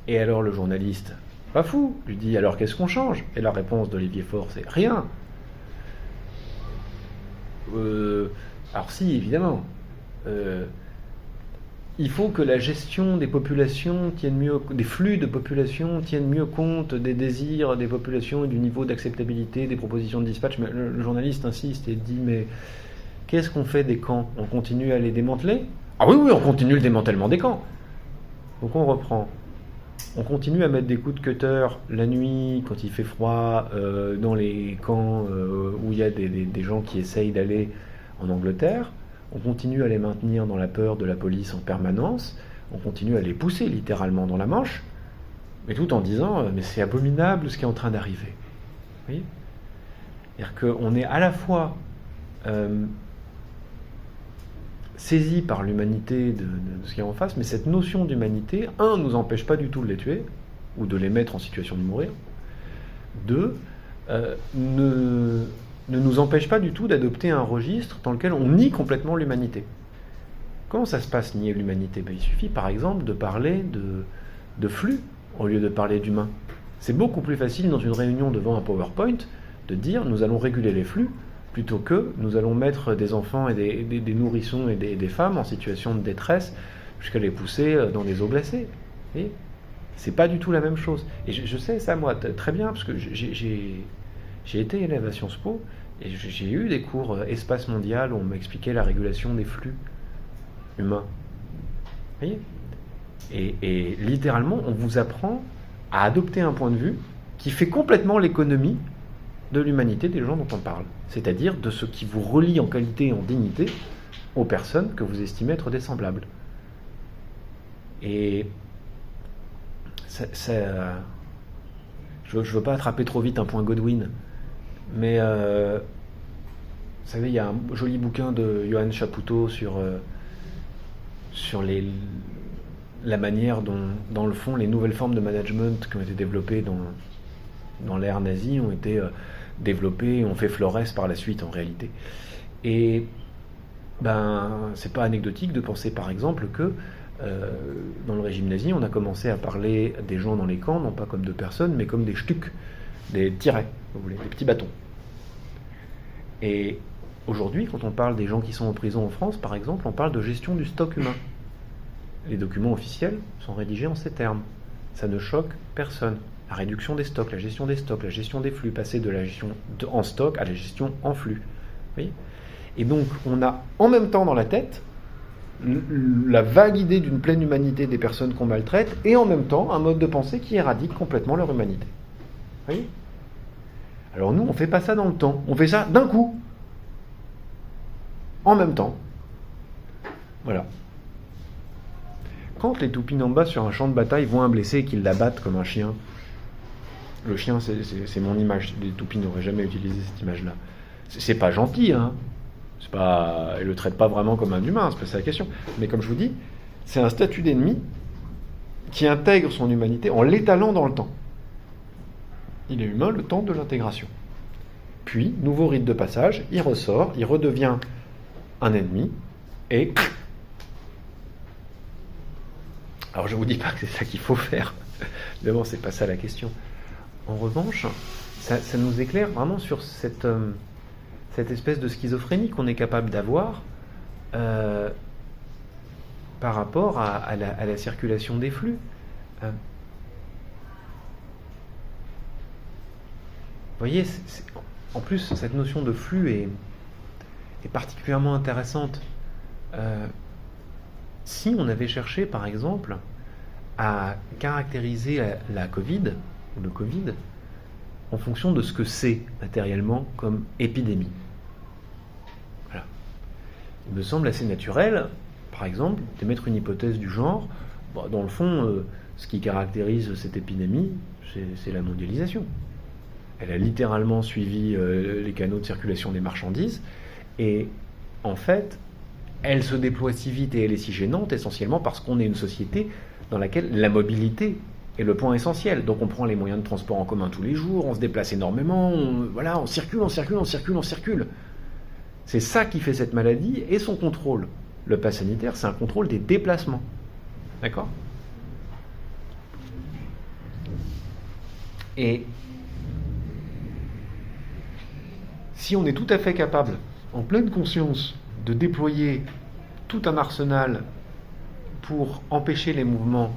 Et alors le journaliste, pas fou, lui dit alors qu'est-ce qu'on change ? Et la réponse d'Olivier Faure c'est rien. Alors si, évidemment. Il faut que la gestion des populations tienne mieux, des flux de population tienne mieux compte des désirs des populations et du niveau d'acceptabilité des propositions de dispatch. Mais le journaliste insiste et dit mais qu'est-ce qu'on fait des camps ? On continue à les démanteler ? Ah oui, on continue le démantèlement des camps. Donc on reprend. On continue à mettre des coups de cutter la nuit, quand il fait froid, dans les camps où il y a des gens qui essayent d'aller en Angleterre. On continue à les maintenir dans la peur de la police en permanence. On continue à les pousser littéralement dans la Manche, mais tout en disant mais c'est abominable ce qui est en train d'arriver. Vous voyez ? C'est-à-dire qu'on est à la fois saisi par l'humanité de ce qu'il y a en face, mais cette notion d'humanité, un, nous empêche pas du tout de les tuer, ou de les mettre en situation de mourir. Deux, ne nous empêche pas du tout d'adopter un registre dans lequel on nie complètement l'humanité. Comment ça se passe, nier l'humanité ? Il suffit par exemple de parler de flux au lieu de parler d'humain. C'est beaucoup plus facile dans une réunion devant un PowerPoint de dire nous allons réguler les flux plutôt que nous allons mettre des enfants et des nourrissons et des femmes en situation de détresse jusqu'à les pousser dans des eaux glacées. Et c'est pas du tout la même chose. Et je sais ça moi très bien parce que j'ai été élève à Sciences Po et j'ai eu des cours espace mondial où on m'expliquait la régulation des flux humains. Vous voyez ? Et littéralement, on vous apprend à adopter un point de vue qui fait complètement l'économie de l'humanité des gens dont on parle. C'est-à-dire de ce qui vous relie en qualité et en dignité aux personnes que vous estimez être des semblables. Et je ne veux pas attraper trop vite un point Godwin, mais vous savez, il y a un joli bouquin de Johann Chapoutot sur la manière dont, dans le fond, les nouvelles formes de management qui ont été développées dans l'ère nazie ont été développées et ont fait florès par la suite en réalité. Et c'est pas anecdotique de penser par exemple que Dans le régime nazi, on a commencé à parler des gens dans les camps, non pas comme de personnes, mais comme des Stücks, des tirets, vous voulez, des petits bâtons. Et aujourd'hui, quand on parle des gens qui sont en prison en France, par exemple, on parle de gestion du stock humain. Les documents officiels sont rédigés en ces termes. Ça ne choque personne. La réduction des stocks, la gestion des flux, passer de la gestion en stock à la gestion en flux. Vous voyez ? Et donc, on a en même temps dans la tête la vague idée d'une pleine humanité des personnes qu'on maltraite, et en même temps un mode de pensée qui éradique complètement leur humanité. Vous voyez ? Alors nous, on ne fait pas ça dans le temps, on fait ça d'un coup, en même temps. Voilà. Quand les Tupinamba sur un champ de bataille voient un blessé et qu'ils l'abattent comme un chien, le chien, c'est mon image, les Tupis n'auraient jamais utilisé cette image-là. C'est pas gentil, hein. C'est pas, ils le traitent pas vraiment comme un humain, c'est pas ça la question. Mais comme je vous dis, c'est un statut d'ennemi qui intègre son humanité en l'étalant dans le temps. Il est humain le temps de l'intégration. Puis, nouveau rite de passage, il ressort, il redevient un ennemi, et... Alors je vous dis pas que c'est ça qu'il faut faire. Évidemment, c'est pas ça la question. En revanche, ça nous éclaire vraiment sur cette espèce de schizophrénie qu'on est capable d'avoir par rapport à la circulation des flux. Vous voyez, en plus, cette notion de flux est particulièrement intéressante. Si on avait cherché, par exemple, à caractériser la Covid, ou le Covid, en fonction de ce que c'est matériellement comme épidémie. Voilà. Il me semble assez naturel, par exemple, d'émettre une hypothèse du genre, dans le fond, ce qui caractérise cette épidémie, c'est la mondialisation. Elle a littéralement suivi les canaux de circulation des marchandises, et en fait, elle se déploie si vite et elle est si gênante, essentiellement parce qu'on est une société dans laquelle la mobilité est le point essentiel. Donc on prend les moyens de transport en commun tous les jours, on se déplace énormément, on circule. C'est ça qui fait cette maladie et son contrôle. Le pass sanitaire, c'est un contrôle des déplacements. D'accord ? Et si on est tout à fait capable, en pleine conscience, de déployer tout un arsenal pour empêcher les mouvements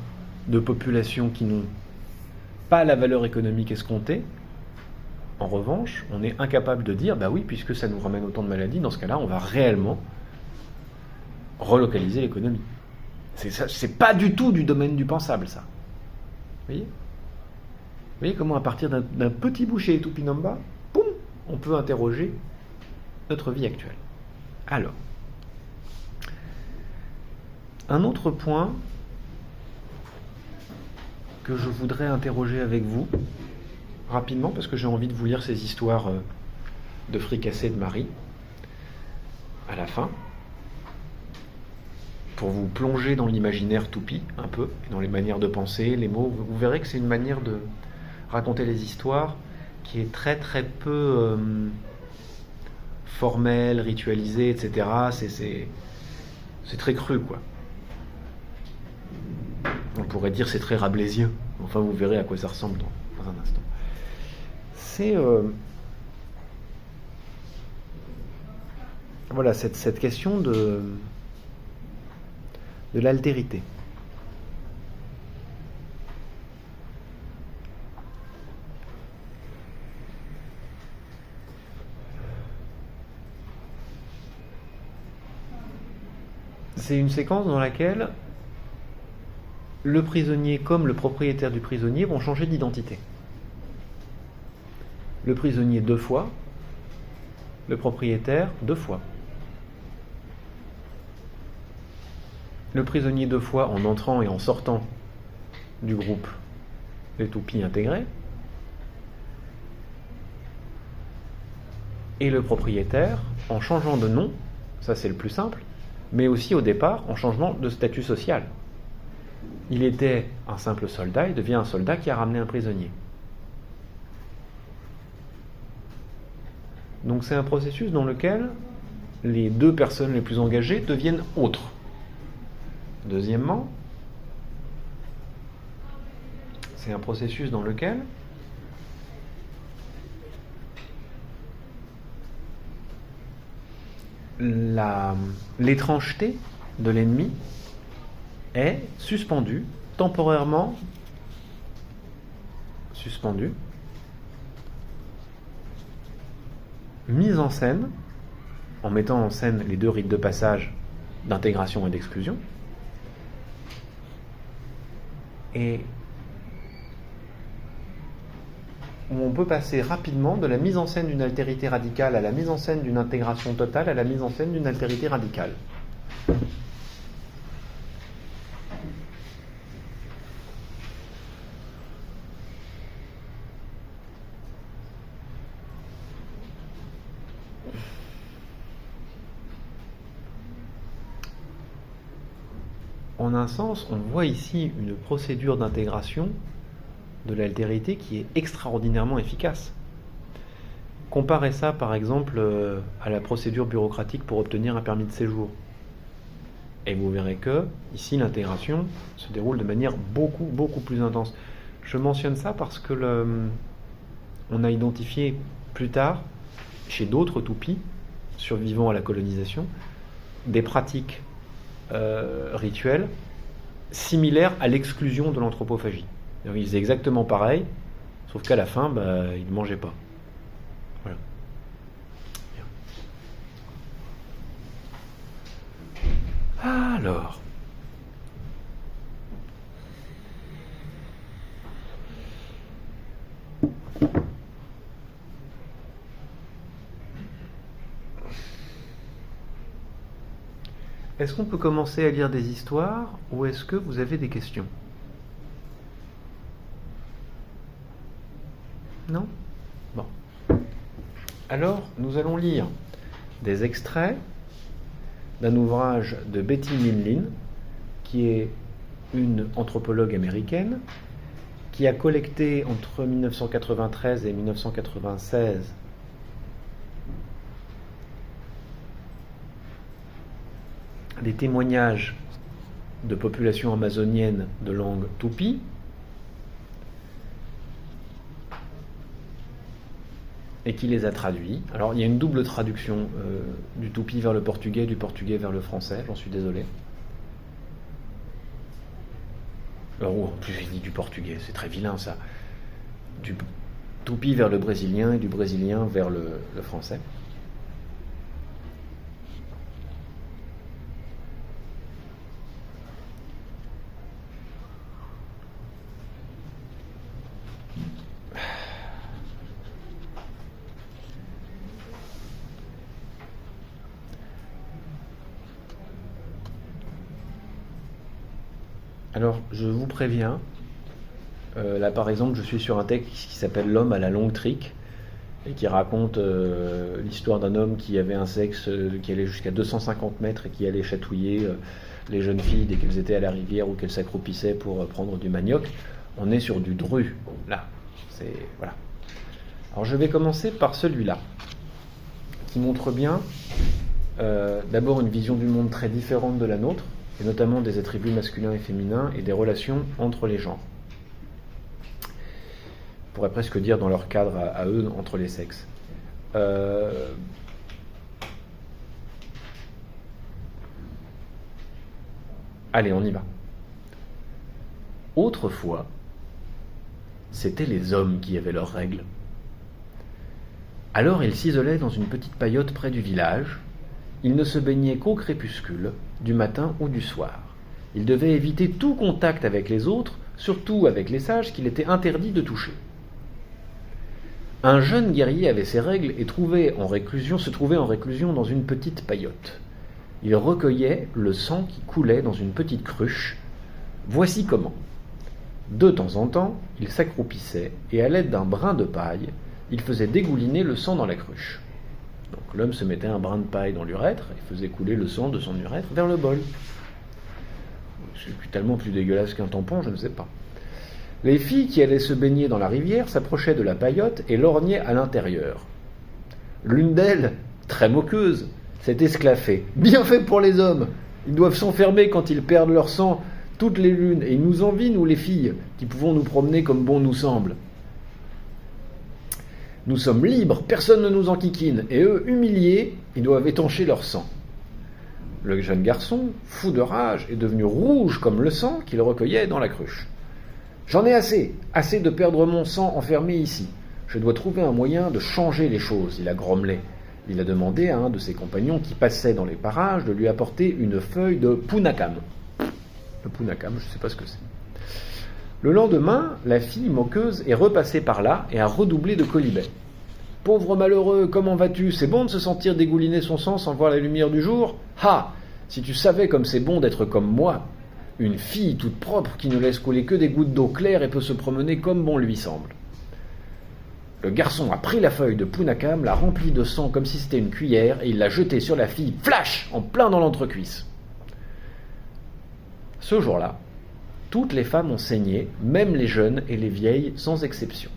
de population qui n'ont pas la valeur économique escomptée, en revanche, on est incapable de dire, bah oui, puisque ça nous ramène autant de maladies, dans ce cas-là, on va réellement relocaliser l'économie. C'est pas du tout du domaine du pensable, ça. Vous voyez comment, à partir d'un petit boucher Tupinamba, boum, on peut interroger notre vie actuelle. Alors, un autre point que je voudrais interroger avec vous, rapidement, parce que j'ai envie de vous lire ces histoires de fricassés de Marie, à la fin, pour vous plonger dans l'imaginaire Tupi, un peu, et dans les manières de penser, les mots. Vous verrez que c'est une manière de raconter les histoires qui est très très peu formelle, ritualisée, etc. C'est très cru, quoi. On pourrait dire c'est très rabelaisien. Enfin, vous verrez à quoi ça ressemble dans un instant. C'est voilà, cette question de l'altérité. C'est une séquence dans laquelle le prisonnier comme le propriétaire du prisonnier vont changer d'identité. Le prisonnier 2 fois, le propriétaire 2 fois. Le prisonnier 2 fois en entrant et en sortant du groupe des Tupis intégrés, et le propriétaire en changeant de nom, ça c'est le plus simple, mais aussi au départ en changement de statut social. Il était un simple soldat, il devient un soldat qui a ramené un prisonnier. Donc c'est un processus dans lequel les 2 personnes les plus engagées deviennent autres. Deuxièmement, c'est un processus dans lequel l'étrangeté de l'ennemi est suspendue, temporairement suspendue, mise en scène, en mettant en scène les deux rites de passage d'intégration et d'exclusion, et où on peut passer rapidement de la mise en scène d'une altérité radicale à la mise en scène d'une intégration totale à la mise en scène d'une altérité radicale. En un sens, on voit ici une procédure d'intégration de l'altérité qui est extraordinairement efficace. Comparez ça par exemple à la procédure bureaucratique pour obtenir un permis de séjour. Et vous verrez que, ici, l'intégration se déroule de manière beaucoup plus intense. Je mentionne ça parce que on a identifié plus tard, chez d'autres Tupis, survivants à la colonisation, des pratiques rituelles similaires à l'exclusion de l'anthropophagie. Ils faisaient exactement pareil, sauf qu'à la fin, ils ne mangeaient pas. Voilà. Alors, est-ce qu'on peut commencer à lire des histoires ou est-ce que vous avez des questions ? Non ? Bon. Alors, nous allons lire des extraits d'un ouvrage de Betty Minlin, qui est une anthropologue américaine, qui a collecté entre 1993 et 1996 des témoignages de populations amazoniennes de langue tupi, et qui les a traduits. Alors il y a une double traduction du tupi vers le portugais, du portugais vers le français, j'en suis désolé. Alors en plus j'ai dit du portugais, c'est très vilain ça. Du tupi vers le brésilien et du brésilien vers le français. Alors, je vous préviens, là par exemple, je suis sur un texte qui s'appelle L'homme à la longue trique, et qui raconte l'histoire d'un homme qui avait un sexe qui allait jusqu'à 250 mètres et qui allait chatouiller les jeunes filles dès qu'elles étaient à la rivière ou qu'elles s'accroupissaient pour prendre du manioc. On est sur du dru, là. Voilà. Alors, je vais commencer par celui-là, qui montre bien d'abord une vision du monde très différente de la nôtre, et notamment des attributs masculins et féminins et des relations entre les genres. On pourrait presque dire dans leur cadre à eux, entre les sexes. Allez, on y va. Autrefois, c'étaient les hommes qui avaient leurs règles. Alors ils s'isolaient dans une petite paillote près du village. Ils ne se baignaient qu'au crépuscule, du matin ou du soir. Ils devaient éviter tout contact avec les autres, surtout avec les sages qu'il était interdit de toucher. Un jeune guerrier avait ses règles et se trouvait en réclusion dans une petite paillote. Il recueillait le sang qui coulait dans une petite cruche. Voici comment. De temps en temps, il s'accroupissait et à l'aide d'un brin de paille, il faisait dégouliner le sang dans la cruche. Donc l'homme se mettait un brin de paille dans l'urètre et faisait couler le sang de son urètre vers le bol. C'est tellement plus dégueulasse qu'un tampon, je ne sais pas. Les filles qui allaient se baigner dans la rivière s'approchaient de la paillote et lorgnaient à l'intérieur. L'une d'elles, très moqueuse, s'est esclaffée. « Bien fait pour les hommes !» Ils doivent s'enfermer quand ils perdent leur sang toutes les lunes, et ils nous envient, nous les filles, qui pouvons nous promener comme bon nous semble. Nous sommes libres, personne ne nous enquiquine, et eux, humiliés, ils doivent étancher leur sang. Le jeune garçon, fou de rage, est devenu rouge comme le sang qu'il recueillait dans la cruche. « J'en ai assez, assez de perdre mon sang enfermé ici. Je dois trouver un moyen de changer les choses, il a grommelé. Il a demandé à un de ses compagnons qui passait dans les parages de lui apporter une feuille de punakam. Le punakam, je ne sais pas ce que c'est. Le lendemain, la fille moqueuse est repassée par là et a redoublé de quolibets. « Pauvre malheureux, comment vas-tu? C'est bon de se sentir dégouliner son sang sans voir la lumière du jour? Ah! Si tu savais comme c'est bon d'être comme moi, une fille toute propre qui ne laisse couler que des gouttes d'eau claire et peut se promener comme bon lui semble. » Le garçon a pris la feuille de punakam, l'a remplie de sang comme si c'était une cuillère, et il l'a jetée sur la fille, flash, en plein dans l'entrecuisse. Ce jour-là, toutes les femmes ont saigné, même les jeunes et les vieilles, sans exception.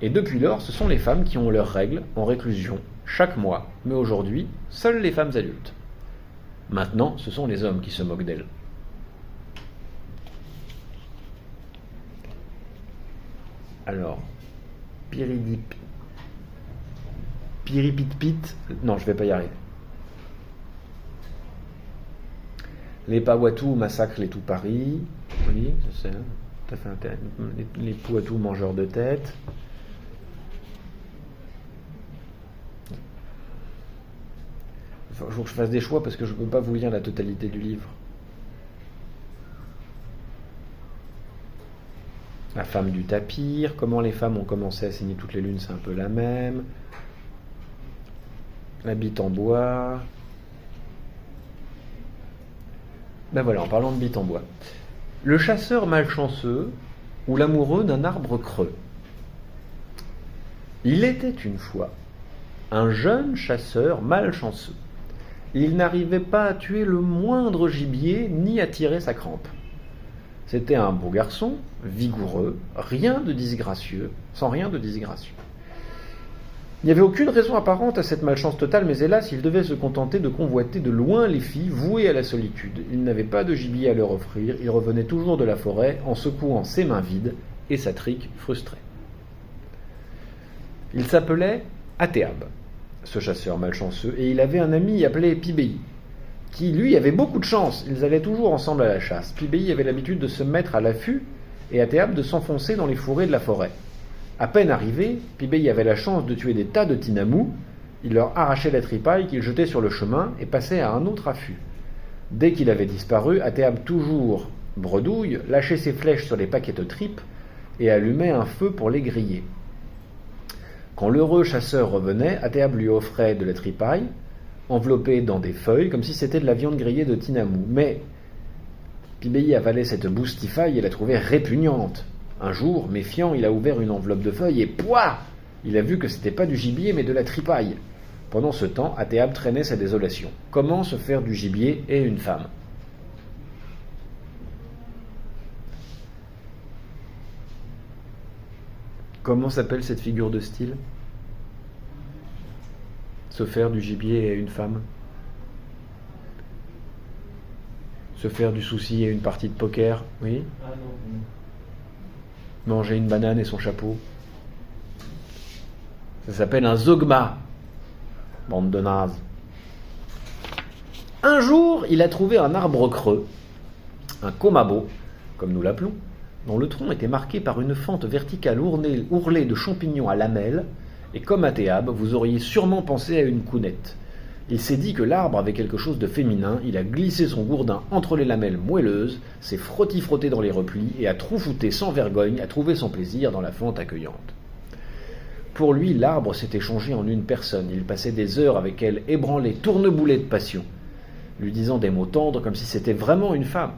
Et depuis lors, ce sont les femmes qui ont leurs règles en réclusion, chaque mois, mais aujourd'hui, seules les femmes adultes. Maintenant, ce sont les hommes qui se moquent d'elles. Alors, Piripit, non, je vais pas y arriver. Les Powhatan massacrent les Tout-Paris. Oui, c'est tout à fait intéressant. Les Powhatan mangeurs de tête. Il faut que je fasse des choix parce que je ne peux pas vous lire la totalité du livre. La femme du tapir, comment les femmes ont commencé à saigner toutes les lunes, c'est un peu la même. La bite en bois. Ben voilà, en parlant de bite en bois. Le chasseur malchanceux ou l'amoureux d'un arbre creux. Il était une fois un jeune chasseur malchanceux. Il n'arrivait pas à tuer le moindre gibier ni à tirer sa crampe. C'était un beau garçon, vigoureux, sans rien de disgracieux. Il n'y avait aucune raison apparente à cette malchance totale, mais hélas, il devait se contenter de convoiter de loin les filles vouées à la solitude. Il n'avait pas de gibier à leur offrir, il revenait toujours de la forêt en secouant ses mains vides et sa trique frustrée. Il s'appelait Athéab, ce chasseur malchanceux, et il avait un ami appelé Pibéi, qui, lui, avait beaucoup de chance. Ils allaient toujours ensemble à la chasse. Pibéi avait l'habitude de se mettre à l'affût et Athéab de s'enfoncer dans les fourrés de la forêt. À peine arrivé, Pibéi avait la chance de tuer des tas de tinamous. Il leur arrachait la tripaille qu'il jetait sur le chemin et passait à un autre affût. Dès qu'il avait disparu, Athéab, toujours bredouille, lâchait ses flèches sur les paquets de tripes et allumait un feu pour les griller. Quand l'heureux chasseur revenait, Athéab lui offrait de la tripaille, enveloppée dans des feuilles, comme si c'était de la viande grillée de tinamous. Mais Pibéi avalait cette boustifaille et la trouvait répugnante. Un jour, méfiant, il a ouvert une enveloppe de feuilles et pouah! Il a vu que c'était pas du gibier mais de la tripaille. Pendant ce temps, Athéab traînait sa désolation. Comment se faire du gibier et une femme? Comment s'appelle cette figure de style? Se faire du gibier et une femme. Se faire du souci et une partie de poker, oui. Ah non. Manger une banane et son chapeau. Ça s'appelle un zogma. Bande de nazes. Un jour, il a trouvé un arbre creux, un komabo, comme nous l'appelons, dont le tronc était marqué par une fente verticale ourlée de champignons à lamelles, et comme Athéab, vous auriez sûrement pensé à une counette. Il s'est dit que l'arbre avait quelque chose de féminin, il a glissé son gourdin entre les lamelles moelleuses, s'est frotté dans les replis, et a troufouté sans vergogne à trouver son plaisir dans la fente accueillante. Pour lui, l'arbre s'était changé en une personne, il passait des heures avec elle, ébranlé, tourneboulé de passion, lui disant des mots tendres comme si c'était vraiment une femme.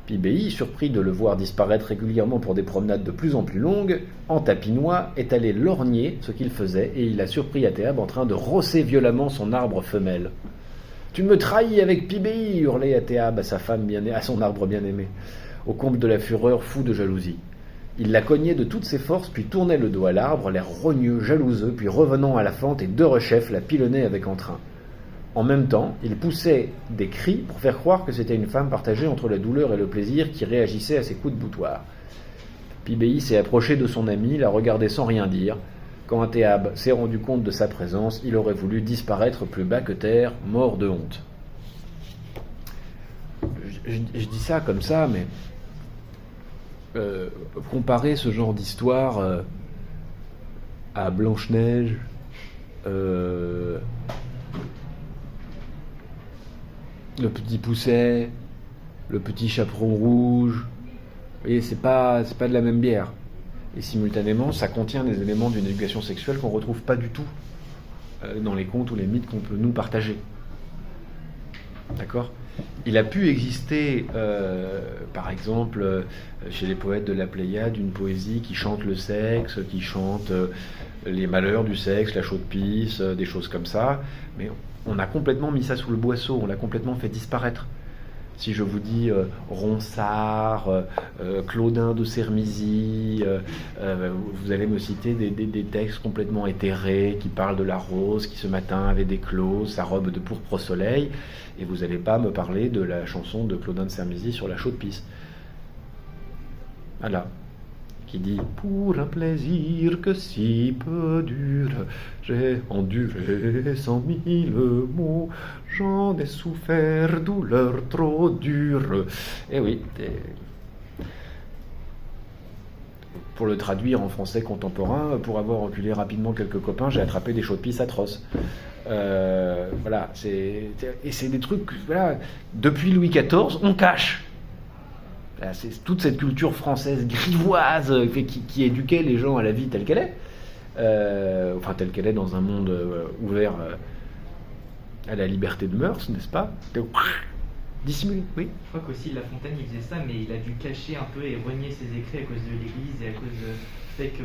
Pibéi, surpris de le voir disparaître régulièrement pour des promenades de plus en plus longues, en tapinois, est allé lorgner ce qu'il faisait et il a surpris Athéab en train de rosser violemment son arbre femelle. « Tu me trahis avec Pibéi !» hurlait Athéab à sa femme à son arbre bien-aimé, au comble de la fureur, fou de jalousie. Il la cognait de toutes ses forces, puis tournait le dos à l'arbre, l'air rogneux, jalouseux, puis revenant à la fente et de rechef la pilonnait avec entrain. En même temps, il poussait des cris pour faire croire que c'était une femme partagée entre la douleur et le plaisir qui réagissait à ses coups de boutoir. Pibéi s'est approché de son ami, l'a regardé sans rien dire. Quand Théab s'est rendu compte de sa présence, il aurait voulu disparaître plus bas que terre, mort de honte. Je dis ça comme ça, mais comparer ce genre d'histoire à Blanche-Neige, le petit Pousset, le petit Chaperon rouge, vous voyez, c'est pas de la même bière. Et simultanément, ça contient des éléments d'une éducation sexuelle qu'on ne retrouve pas du tout dans les contes ou les mythes qu'on peut nous partager. D'accord ? Il a pu exister, par exemple, chez les poètes de la Pléiade, une poésie qui chante le sexe, qui chante les malheurs du sexe, la chaude-pisse, des choses comme ça, mais on a complètement mis ça sous le boisseau, on l'a complètement fait disparaître. Si je vous dis Ronsard, Claudin de Sermizy, vous allez me citer des textes complètement éthérés qui parlent de la rose qui ce matin avait d'éclose, sa robe de pourpre au soleil, et vous n'allez pas me parler de la chanson de Claudin de Sermizy sur la chaude-pisse. Voilà. Qui dit « Pour un plaisir que si peu dure, j'ai enduré 100 000 maux, j'en ai souffert, douleur trop dure. » Eh oui, pour le traduire en français contemporain, pour avoir enculé rapidement quelques copains, j'ai attrapé des chaudes-pisses atroces. Voilà, et c'est des trucs, voilà, depuis Louis XIV, on cache. C'est toute cette culture française grivoise qui éduquait les gens à la vie telle qu'elle est, enfin telle qu'elle est dans un monde ouvert à la liberté de mœurs, n'est-ce pas ? Dissimulé, oui. Je crois qu'aussi La Fontaine il faisait ça, mais il a dû cacher un peu et renier ses écrits à cause de l'Église et à cause du fait que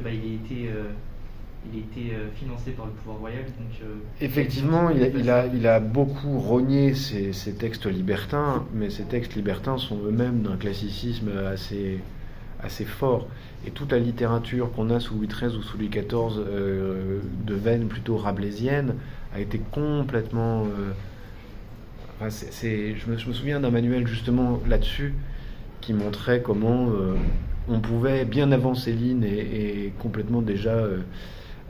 il était financé par le pouvoir royal. Donc, effectivement, il a beaucoup rogné ces textes libertins, mais ces textes libertins sont eux-mêmes d'un classicisme assez fort. Et toute la littérature qu'on a sous Louis XIII ou sous Louis XIV, de veine plutôt rabelaisienne, a été complètement... je me souviens d'un manuel justement là-dessus qui montrait comment on pouvait, bien avant Céline et complètement déjà...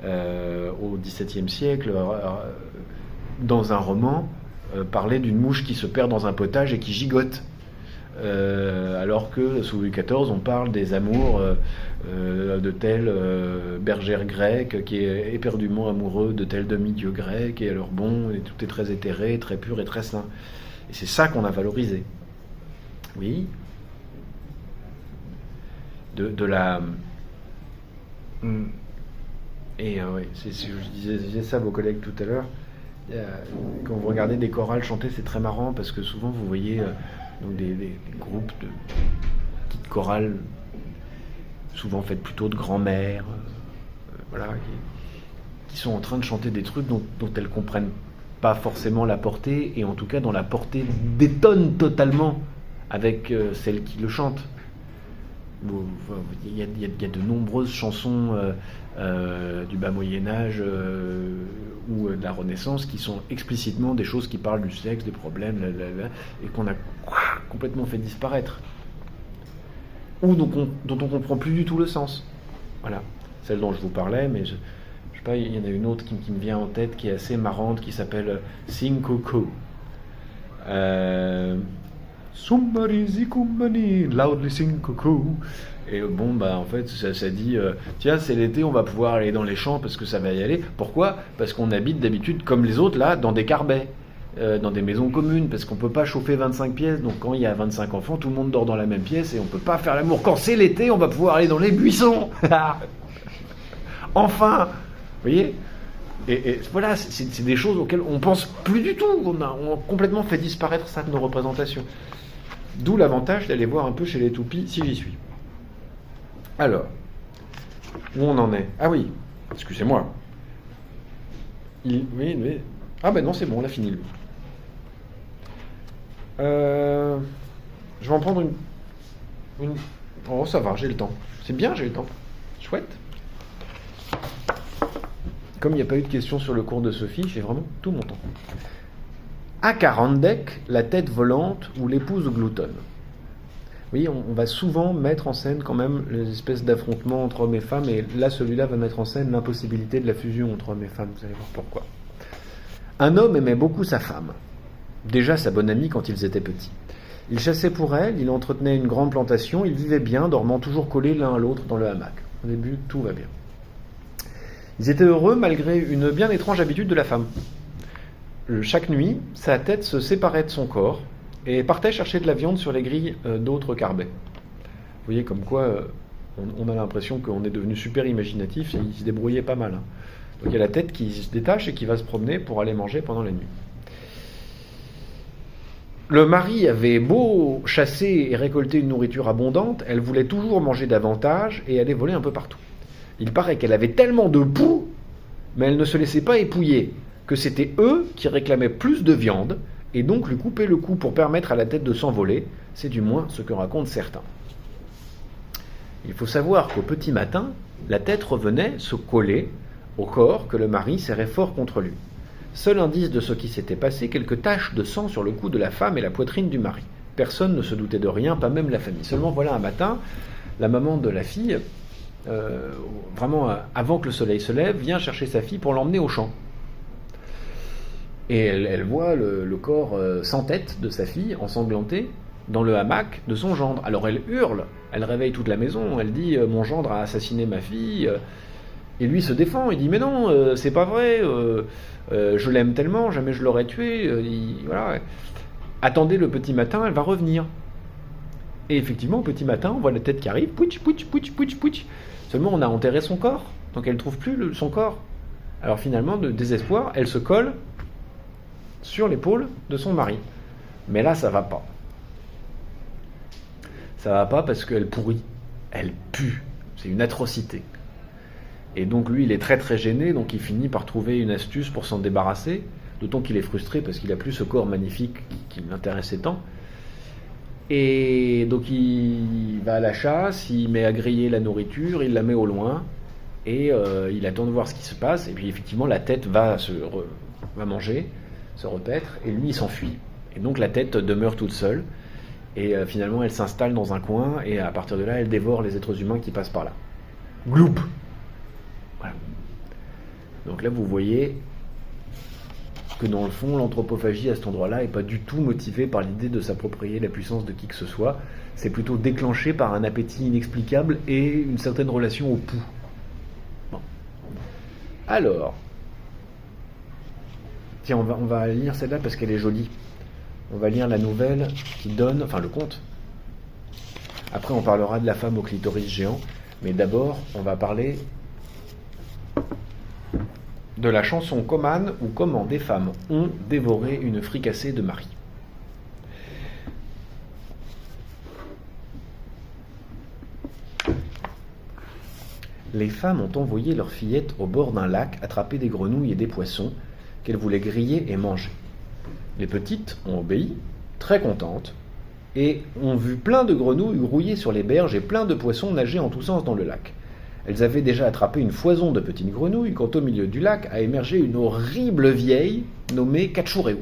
au XVIIe siècle, dans un roman, parler d'une mouche qui se perd dans un potage et qui gigote. Alors que sous Louis XIV, on parle des amours de telle bergère grecque qui est éperdument amoureux de tel demi-dieu grec, et alors bon, et tout est très éthéré, très pur et très saint. Et c'est ça qu'on a valorisé. Oui. De la... Et oui, je disais ça à vos collègues tout à l'heure. Quand vous regardez des chorales chanter, c'est très marrant parce que souvent vous voyez donc des groupes de petites chorales, souvent faites plutôt de grand-mères, voilà, qui sont en train de chanter des trucs dont elles comprennent pas forcément la portée, et en tout cas dont la portée détonne totalement avec celle qui le chante. Il y a de nombreuses chansons du bas Moyen-Âge ou de la Renaissance qui sont explicitement des choses qui parlent du sexe, des problèmes, et qu'on a complètement fait disparaître. Ou dont on comprend plus du tout le sens. Voilà. Celle dont je vous parlais, mais je sais pas, il y en a une autre qui me vient en tête qui est assez marrante, qui s'appelle Sing Coco. Somebody kumbani, loudly sing coco. Et bon, bah en fait, ça dit tiens, c'est l'été, on va pouvoir aller dans les champs parce que ça va y aller. Pourquoi ? Parce qu'on habite d'habitude, comme les autres, là, dans des carbets, dans des maisons communes, parce qu'on peut pas chauffer 25 pièces. Donc quand il y a 25 enfants, tout le monde dort dans la même pièce et on peut pas faire l'amour. Quand c'est l'été, on va pouvoir aller dans les buissons. Enfin, vous voyez ? Et voilà, c'est des choses auxquelles on pense plus du tout. On a complètement fait disparaître ça de nos représentations. D'où l'avantage d'aller voir un peu chez les toupies, si j'y suis. Alors, où on en est ? Ah oui, excusez-moi. Oui. Ah ben non, c'est bon, on a fini le livre. Je vais en prendre une... Oh, ça va, j'ai le temps. C'est bien, j'ai le temps. Chouette. Comme il n'y a pas eu de questions sur le cours de Sophie, j'ai vraiment tout mon temps. Akarandek, la tête volante ou l'épouse gloutonne. Vous voyez, on va souvent mettre en scène quand même les espèces d'affrontements entre hommes et femmes, et là, celui-là va mettre en scène l'impossibilité de la fusion entre hommes et femmes. Vous allez voir pourquoi. Un homme aimait beaucoup sa femme, déjà sa bonne amie quand ils étaient petits. Il chassait pour elle, il entretenait une grande plantation, ils vivaient bien, dormant toujours collés l'un à l'autre dans le hamac. Au début, tout va bien. Ils étaient heureux malgré une bien étrange habitude de la femme. Chaque nuit, sa tête se séparait de son corps et partait chercher de la viande sur les grilles d'autres carbets. Vous voyez comme quoi on a l'impression qu'on est devenu super imaginatif et il se débrouillait pas mal. Donc il y a la tête qui se détache et qui va se promener pour aller manger pendant la nuit. Le mari avait beau chasser et récolter une nourriture abondante, elle voulait toujours manger davantage et allait voler un peu partout. Il paraît qu'elle avait tellement de poux, mais elle ne se laissait pas épouiller, que c'était eux qui réclamaient plus de viande, et donc lui coupaient le cou pour permettre à la tête de s'envoler, c'est du moins ce que racontent certains. Il faut savoir qu'au petit matin, la tête revenait se coller au corps que le mari serrait fort contre lui. Seul indice de ce qui s'était passé, quelques taches de sang sur le cou de la femme et la poitrine du mari. Personne ne se doutait de rien, pas même la famille. Seulement voilà un matin, la maman de la fille, vraiment avant que le soleil se lève, vient chercher sa fille pour l'emmener au champ. Et elle voit le corps sans tête de sa fille, ensanglanté, dans le hamac de son gendre. Alors elle hurle, elle réveille toute la maison, elle dit « Mon gendre a assassiné ma fille ». Et lui se défend, il dit « Mais non, c'est pas vrai, je l'aime tellement, jamais je l'aurais tué. » Voilà. Attendez le petit matin, elle va revenir. Et effectivement, au petit matin, on voit la tête qui arrive, pouitch, pouitch, pouitch, pouitch, pouitch. Seulement, on a enterré son corps, donc elle ne trouve plus son corps. Alors finalement, de désespoir, elle se colle sur l'épaule de son mari. Mais là, ça va pas. Ça va pas parce qu'elle pourrit, elle pue, c'est une atrocité. Et donc lui, il est très très gêné, donc il finit par trouver une astuce pour s'en débarrasser, d'autant qu'il est frustré parce qu'il n'a plus ce corps magnifique qui l'intéressait tant. Et donc il va à la chasse, il met à griller la nourriture, il la met au loin, et il attend de voir ce qui se passe, et puis effectivement la tête va manger, se repaître, et lui il s'enfuit. Et donc la tête demeure toute seule, et finalement elle s'installe dans un coin, et à partir de là elle dévore les êtres humains qui passent par là. Gloup! Voilà. Donc là vous voyez que dans le fond l'anthropophagie à cet endroit-là n'est pas du tout motivée par l'idée de s'approprier la puissance de qui que ce soit, c'est plutôt déclenché par un appétit inexplicable et une certaine relation au pouls. Bon. Alors, tiens, on va lire celle-là parce qu'elle est jolie. On va lire la nouvelle qui donne, enfin le conte. Après on parlera de la femme au clitoris géant, mais d'abord on va parler de la chanson Coman ou comment des femmes ont dévoré une fricassée de mari. Les femmes ont envoyé leurs fillettes au bord d'un lac attraper des grenouilles et des poissons qu'elles voulaient griller et manger. Les petites ont obéi, très contentes, et ont vu plein de grenouilles grouiller sur les berges et plein de poissons nager en tous sens dans le lac. Elles avaient déjà attrapé une foison de petites grenouilles quand au milieu du lac a émergé une horrible vieille nommée Katchouréou.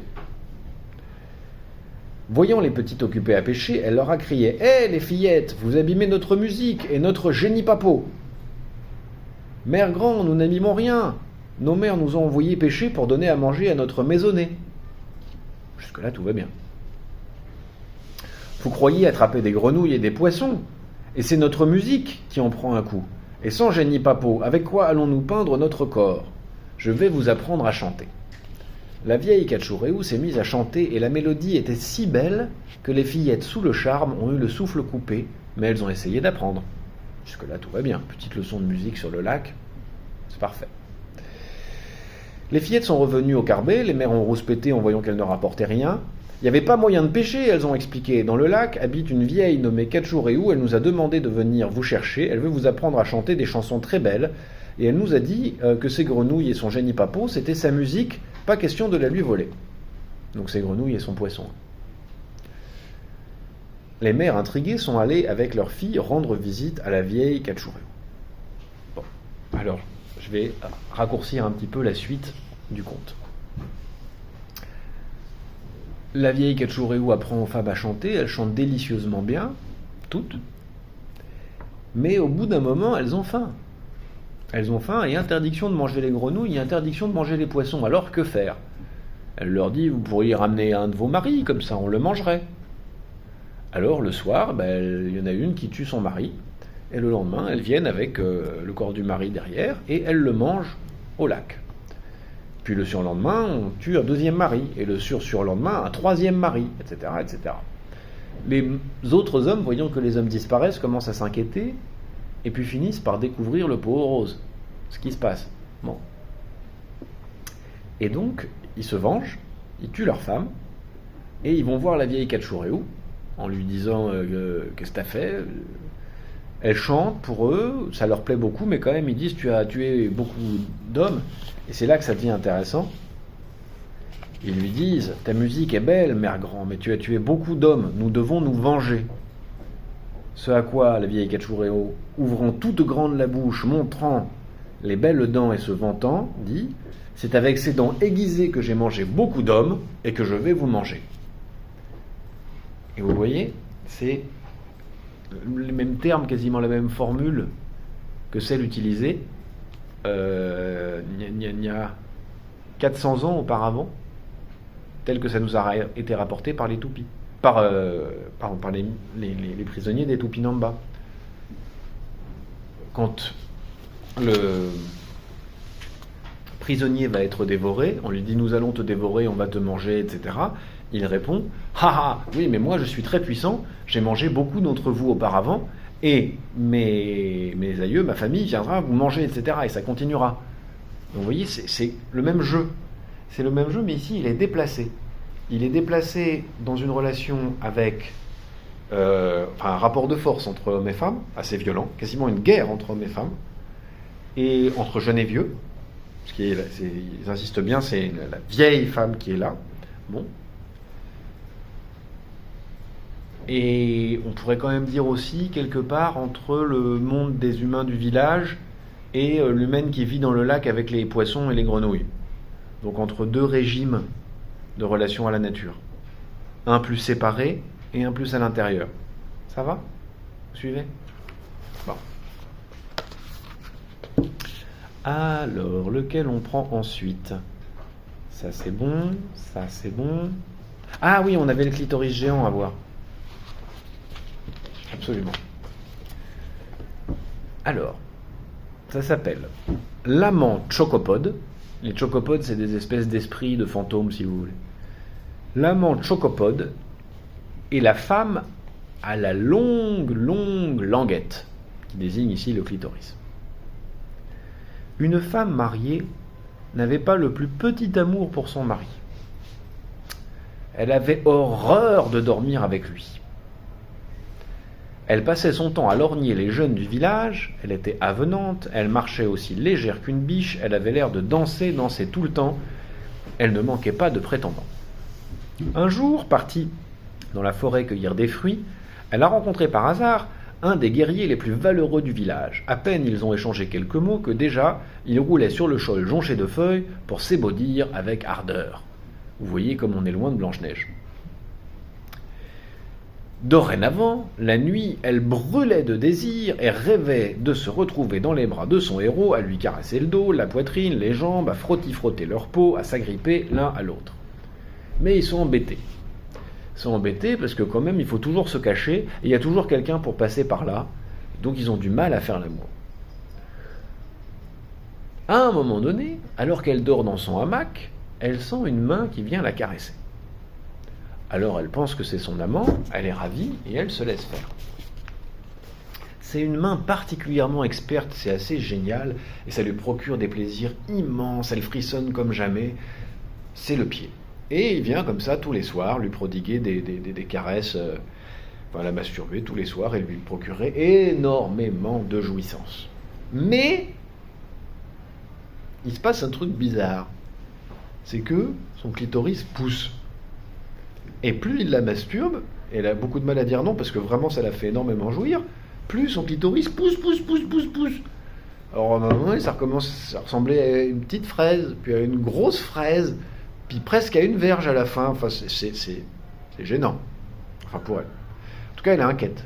Voyant les petites occupées à pêcher, elle leur a crié « Hé, les fillettes, vous abîmez notre musique et notre génie papo !»« Mère grand, nous n'abîmons rien. Nos mères nous ont envoyé pêcher pour donner à manger à notre maisonnée. » Jusque-là, tout va bien. « Vous croyez attraper des grenouilles et des poissons, et c'est notre musique qui en prend un coup. Et sans génie papo, avec quoi allons-nous peindre notre corps? Je vais vous apprendre à chanter. » La vieille Katchouréou s'est mise à chanter et la mélodie était si belle que les fillettes sous le charme ont eu le souffle coupé, mais elles ont essayé d'apprendre. Jusque-là, tout va bien. Petite leçon de musique sur le lac, c'est parfait. Les fillettes sont revenues au carbet, les mères ont rouspété en voyant qu'elles ne rapportaient rien. Il n'y avait pas moyen de pêcher, elles ont expliqué. Dans le lac habite une vieille nommée Katchouréou, elle nous a demandé de venir vous chercher, elle veut vous apprendre à chanter des chansons très belles, et elle nous a dit que ses grenouilles et son génie papo, c'était sa musique, pas question de la lui voler. Donc ses grenouilles et son poisson. Les mères intriguées sont allées avec leurs filles rendre visite à la vieille Katchouréou. Bon, alors, je vais raccourcir un petit peu la suite du conte. La vieille Katchourou apprend aux femmes à chanter, elles chantent délicieusement bien, toutes. Mais au bout d'un moment, elles ont faim. Elles ont faim et interdiction de manger les grenouilles et interdiction de manger les poissons. Alors que faire? Elle leur dit, vous pourriez ramener un de vos maris, comme ça on le mangerait. Alors le soir, il y en a une qui tue son mari, et le lendemain, elles viennent avec le corps du mari derrière, et elles le mangent au lac. Puis le surlendemain, on tue un deuxième mari, et le surlendemain, un troisième mari, etc., etc. Les autres hommes, voyant que les hommes disparaissent, commencent à s'inquiéter, et puis finissent par découvrir le pot aux roses, ce qui se passe. Bon. Et donc, ils se vengent, ils tuent leur femme, et ils vont voir la vieille Katchourou, en lui disant qu'est-ce que t'as fait? Elle chante pour eux, ça leur plaît beaucoup, mais quand même ils disent tu as tué beaucoup d'hommes, et c'est là que ça devient intéressant. Ils lui disent ta musique est belle, mère grand, mais tu as tué beaucoup d'hommes, nous devons nous venger. Ce à quoi la vieille Katchourou, ouvrant toute grande la bouche, montrant les belles dents et se vantant, dit c'est avec ces dents aiguisées que j'ai mangé beaucoup d'hommes et que je vais vous manger. Et vous voyez, c'est les mêmes termes, quasiment la même formule que celle utilisée il y a 400 ans auparavant, tel que ça nous a été rapporté par les Tupis, par les prisonniers des Tupinamba. Quand le prisonnier va être dévoré, on lui dit nous allons te dévorer, on va te manger, etc. Il répond haha, oui, mais moi je suis très puissant, j'ai mangé beaucoup d'entre vous auparavant, et mes aïeux, ma famille viendra vous manger, etc. Et ça continuera. Donc vous voyez, c'est le même jeu. C'est le même jeu, mais ici il est déplacé. Il est déplacé dans une relation avec un rapport de force entre hommes et femmes, assez violent, quasiment une guerre entre hommes et femmes, et entre jeunes et vieux. Ils insistent bien, c'est la vieille femme qui est là. Bon. Et on pourrait quand même dire aussi, quelque part, entre le monde des humains du village et l'humaine qui vit dans le lac avec les poissons et les grenouilles. Donc entre deux régimes de relation à la nature. Un plus séparé et un plus à l'intérieur. Ça va? Vous suivez? Bon. Alors, lequel on prend ensuite? Ça c'est bon, ça c'est bon. Ah oui, on avait le clitoris géant à voir. Absolument. Alors, ça s'appelle l'amant chocopode. Les chocopodes, c'est des espèces d'esprits, de fantômes, si vous voulez. L'amant chocopode est la femme à la longue languette, qui désigne ici le clitoris. Une femme mariée n'avait pas le plus petit amour pour son mari. Elle avait horreur de dormir avec lui. Elle passait son temps à lorgner les jeunes du village, elle était avenante, elle marchait aussi légère qu'une biche, elle avait l'air de danser tout le temps, elle ne manquait pas de prétendants. Un jour, partie dans la forêt cueillir des fruits, elle a rencontré par hasard un des guerriers les plus valeureux du village. À peine ils ont échangé quelques mots que déjà, il roulait sur le chol jonché de feuilles pour s'ébaudir avec ardeur. Vous voyez comme on est loin de Blanche-Neige. Dorénavant, la nuit, elle brûlait de désir et rêvait de se retrouver dans les bras de son héros, à lui caresser le dos, la poitrine, les jambes, à frotter leur peau, à s'agripper l'un à l'autre. Mais ils sont embêtés. Ils sont embêtés parce que quand même, il faut toujours se cacher, et il y a toujours quelqu'un pour passer par là, donc ils ont du mal à faire l'amour. À un moment donné, alors qu'elle dort dans son hamac, elle sent une main qui vient la caresser. Alors elle pense que c'est son amant, elle est ravie et elle se laisse faire. C'est une main particulièrement experte, c'est assez génial et ça lui procure des plaisirs immenses, elle frissonne comme jamais, c'est le pied. Et il vient comme ça tous les soirs lui prodiguer des caresses, la masturber tous les soirs et lui procurer énormément de jouissance. Mais il se passe un truc bizarre, c'est que son clitoris pousse. Et plus il la masturbe, et elle a beaucoup de mal à dire non parce que vraiment ça la fait énormément jouir, plus son clitoris pousse. Alors à un moment donné, ça recommence à ressembler à une petite fraise, puis à une grosse fraise, puis presque à une verge à la fin. Enfin, c'est gênant. Enfin, pour elle. En tout cas, elle est inquiète.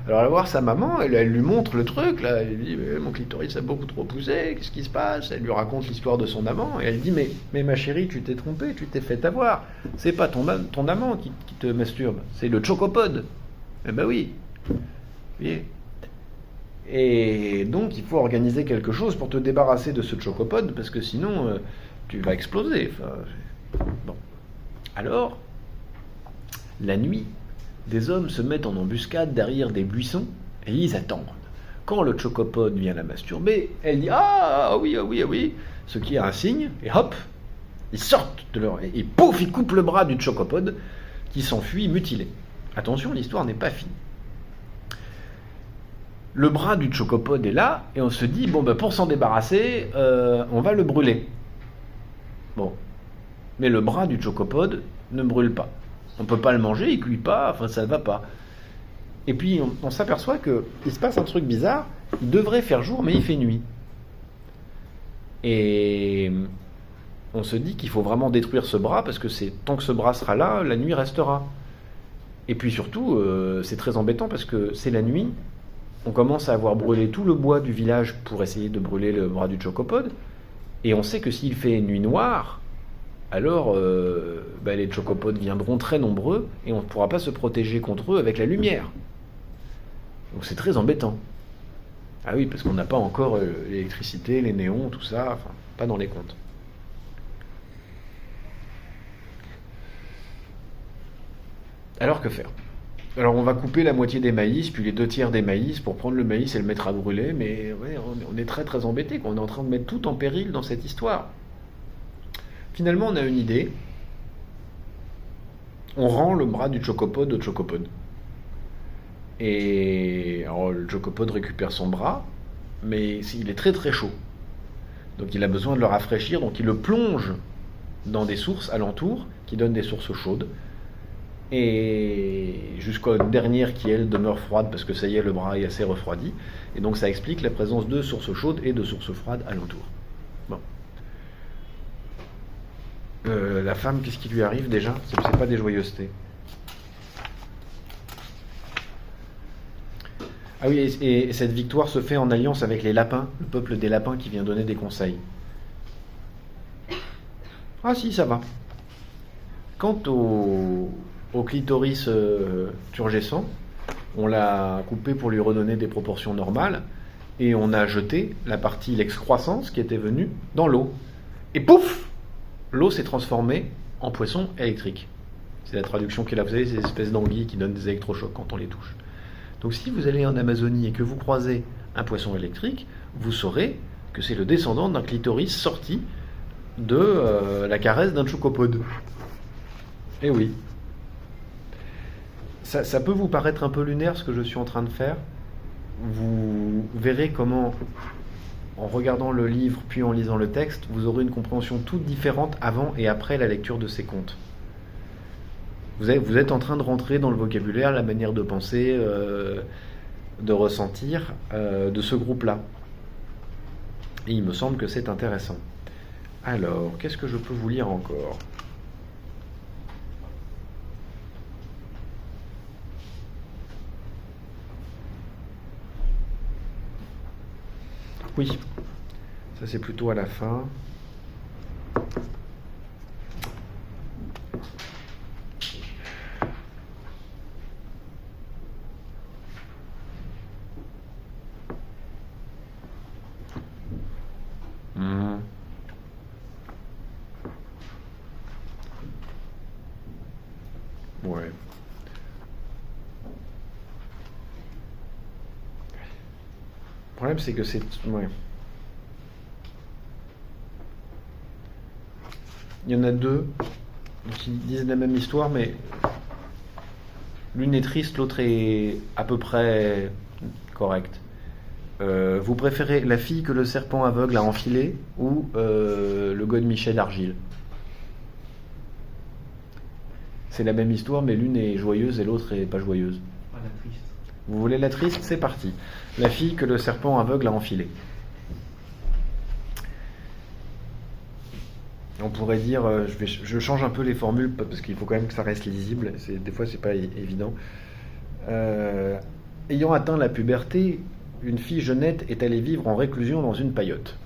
Alors, elle va voir sa maman, elle lui montre le truc, là, elle lui dit « Mon clitoris a beaucoup trop poussé, qu'est-ce qui se passe ?» Elle lui raconte l'histoire de son amant, et elle dit « Mais ma chérie, tu t'es trompée, tu t'es fait avoir. C'est pas ton amant qui te masturbe, c'est le chocopode. » Eh ben oui. Vous voyez ? Et donc, il faut organiser quelque chose pour te débarrasser de ce chocopode, parce que sinon, tu vas exploser. Enfin, bon. Alors, la nuit, des hommes se mettent en embuscade derrière des buissons et ils attendent. Quand le chocopode vient la masturber, elle dit « Ah oui, ah oui, ah oui », ce qui est un signe, et hop, ils sortent de leur... Et pouf, ils coupent le bras du chocopode qui s'enfuit mutilé. Attention, l'histoire n'est pas finie. Le bras du chocopode est là, et on se dit, bon, ben, pour s'en débarrasser, on va le brûler. Bon. Mais le bras du chocopode ne brûle pas. On ne peut pas le manger, il ne cuit pas, enfin ça ne va pas. Et puis on s'aperçoit qu'il se passe un truc bizarre, il devrait faire jour, mais il fait nuit. Et on se dit qu'il faut vraiment détruire ce bras, parce que tant que ce bras sera là, la nuit restera. Et puis surtout, c'est très embêtant, parce que c'est la nuit, on commence à avoir brûlé tout le bois du village pour essayer de brûler le bras du chocopode, et on sait que s'il fait nuit noire, alors les chocopodes viendront très nombreux et on ne pourra pas se protéger contre eux avec la lumière. Donc c'est très embêtant. Ah oui, parce qu'on n'a pas encore l'électricité, les néons, tout ça, enfin, pas dans les comptes. Alors que faire ? Alors on va couper la moitié des maïs, puis les 2/3 des maïs pour prendre le maïs et le mettre à brûler, mais ouais, on est très très embêté, on est en train de mettre tout en péril dans cette histoire. Finalement, on a une idée. On rend le bras du chocopode au chocopode. Et alors, le chocopode récupère son bras, mais il est très très chaud. Donc il a besoin de le rafraîchir, donc il le plonge dans des sources alentours, qui donnent des sources chaudes. Et jusqu'aux dernières qui, elles, demeurent froides, parce que ça y est, le bras est assez refroidi. Et donc ça explique la présence de sources chaudes et de sources froides alentours. Bon. La femme, qu'est-ce qui lui arrive déjà ? C'est pas des joyeusetés. Ah oui, et cette victoire se fait en alliance avec les lapins, le peuple des lapins qui vient donner des conseils. Ah si, ça va. Quant au clitoris turgescent, on l'a coupé pour lui redonner des proportions normales, et on a jeté la partie l'excroissance qui était venue dans l'eau. Et pouf ! L'eau s'est transformée en poisson électrique. C'est la traduction qu'elle a. Vous savez, ces espèces d'anguilles qui donnent des électrochocs quand on les touche. Donc si vous allez en Amazonie et que vous croisez un poisson électrique, vous saurez que c'est le descendant d'un clitoris sorti de la caresse d'un chocopode. Eh oui. Ça peut vous paraître un peu lunaire ce que je suis en train de faire. Vous verrez comment, en regardant le livre puis en lisant le texte, vous aurez une compréhension toute différente avant et après la lecture de ces contes. Vous êtes en train de rentrer dans le vocabulaire, la manière de penser, de ressentir de ce groupe-là. Et il me semble que c'est intéressant. Alors, qu'est-ce que je peux vous lire encore ? Oui, ça c'est plutôt à la fin. Ouais. Le problème, c'est que c'est... Ouais. Il y en a deux qui disent la même histoire, mais l'une est triste, l'autre est à peu près correcte. Vous préférez la fille que le serpent aveugle a enfilée ou le godemiché d'argile ? C'est la même histoire, mais l'une est joyeuse et l'autre est pas joyeuse. La triste. Vous voulez la triste ? C'est parti. La fille que le serpent aveugle a enfilée. On pourrait dire, je change un peu les formules parce qu'il faut quand même que ça reste lisible. Des fois, c'est pas évident. Ayant atteint la puberté, une fille jeunette est allée vivre en réclusion dans une paillote.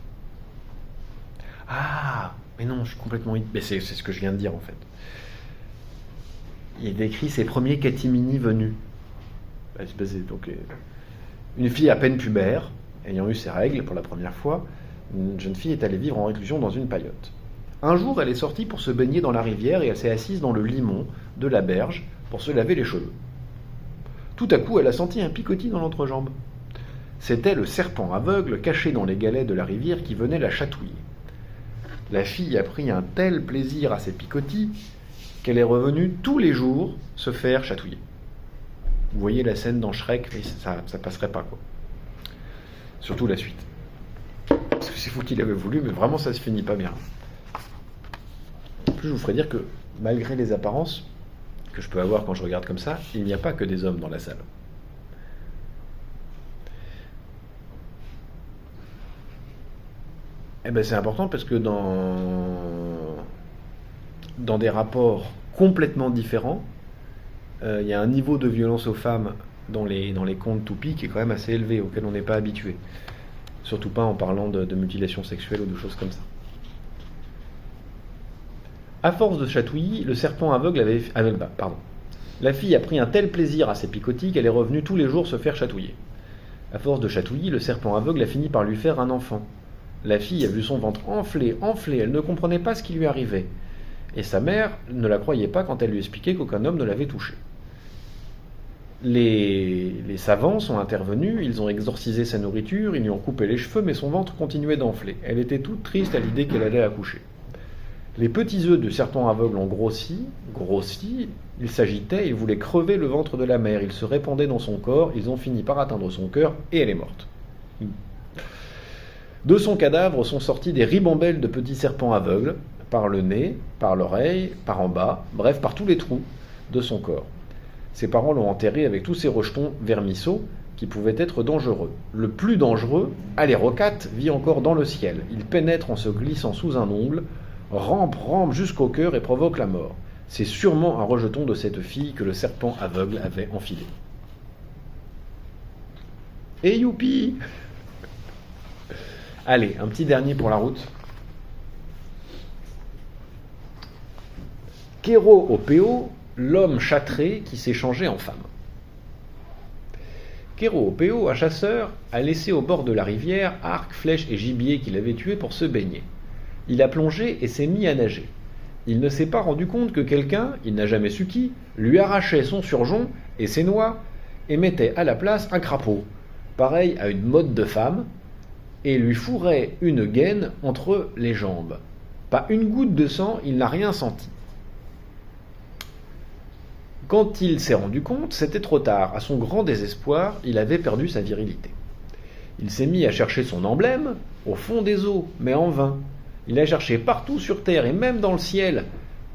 Ah, mais non, je suis complètement... Mais c'est ce que je viens de dire en fait. Il décrit ses premiers catimini venus. Donc, une fille à peine pubère, ayant eu ses règles pour la première fois, une jeune fille est allée vivre en réclusion dans une paillote. Un jour, elle est sortie pour se baigner dans la rivière et elle s'est assise dans le limon de la berge pour se laver les cheveux. Tout à coup, elle a senti un picotis dans l'entrejambe. C'était le serpent aveugle caché dans les galets de la rivière qui venait la chatouiller. La fille a pris un tel plaisir à ces picotis qu'elle est revenue tous les jours se faire chatouiller. Vous voyez la scène dans Shrek, mais ça passerait pas, quoi. Surtout la suite. Parce que c'est vous qui l'avez voulu, mais vraiment ça se finit pas bien. En plus, je vous ferai dire que, malgré les apparences que je peux avoir quand je regarde comme ça, il n'y a pas que des hommes dans la salle. Eh ben, c'est important parce que dans des rapports complètement différents, il y a un niveau de violence aux femmes dans les contes toupies qui est quand même assez élevé, auquel on n'est pas habitué. Surtout pas en parlant de mutilation sexuelle ou de choses comme ça. À force de chatouillis, le serpent aveugle La fille a pris un tel plaisir à ses picotis qu'elle est revenue tous les jours se faire chatouiller. À force de chatouillis, le serpent aveugle a fini par lui faire un enfant. La fille a vu son ventre enfler, elle ne comprenait pas ce qui lui arrivait. Et sa mère ne la croyait pas quand elle lui expliquait qu'aucun homme ne l'avait touchée. Les savants sont intervenus, ils ont exorcisé sa nourriture, ils lui ont coupé les cheveux, mais son ventre continuait d'enfler. Elle était toute triste à l'idée qu'elle allait accoucher. Les petits œufs du serpent aveugle ont grossi, ils s'agitaient, ils voulaient crever le ventre de la mère, ils se répandaient dans son corps, ils ont fini par atteindre son cœur, et elle est morte. De son cadavre sont sortis des ribambelles de petits serpents aveugles, par le nez, par l'oreille, par en bas, bref, par tous les trous de son corps. Ses parents l'ont enterré avec tous ces rejetons vermisseaux qui pouvaient être dangereux. Le plus dangereux, Alérocat, vit encore dans le ciel. Il pénètre en se glissant sous un ongle, rampe jusqu'au cœur et provoque la mort. C'est sûrement un rejeton de cette fille que le serpent aveugle avait enfilé. Et youpi! Allez, un petit dernier pour la route. Kéro-Opéo, l'homme châtré qui s'est changé en femme. Kéro-Opéo, un chasseur, a laissé au bord de la rivière arcs, flèches et gibier qu'il avait tués pour se baigner. Il a plongé et s'est mis à nager. Il ne s'est pas rendu compte que quelqu'un, il n'a jamais su qui, lui arrachait son surgeon et ses noix et mettait à la place un crapaud, pareil à une motte de femme, et lui fourrait une gaine entre les jambes. Pas une goutte de sang, il n'a rien senti. Quand il s'est rendu compte, c'était trop tard. À son grand désespoir, il avait perdu sa virilité. Il s'est mis à chercher son emblème au fond des eaux, mais en vain. Il a cherché partout sur terre et même dans le ciel.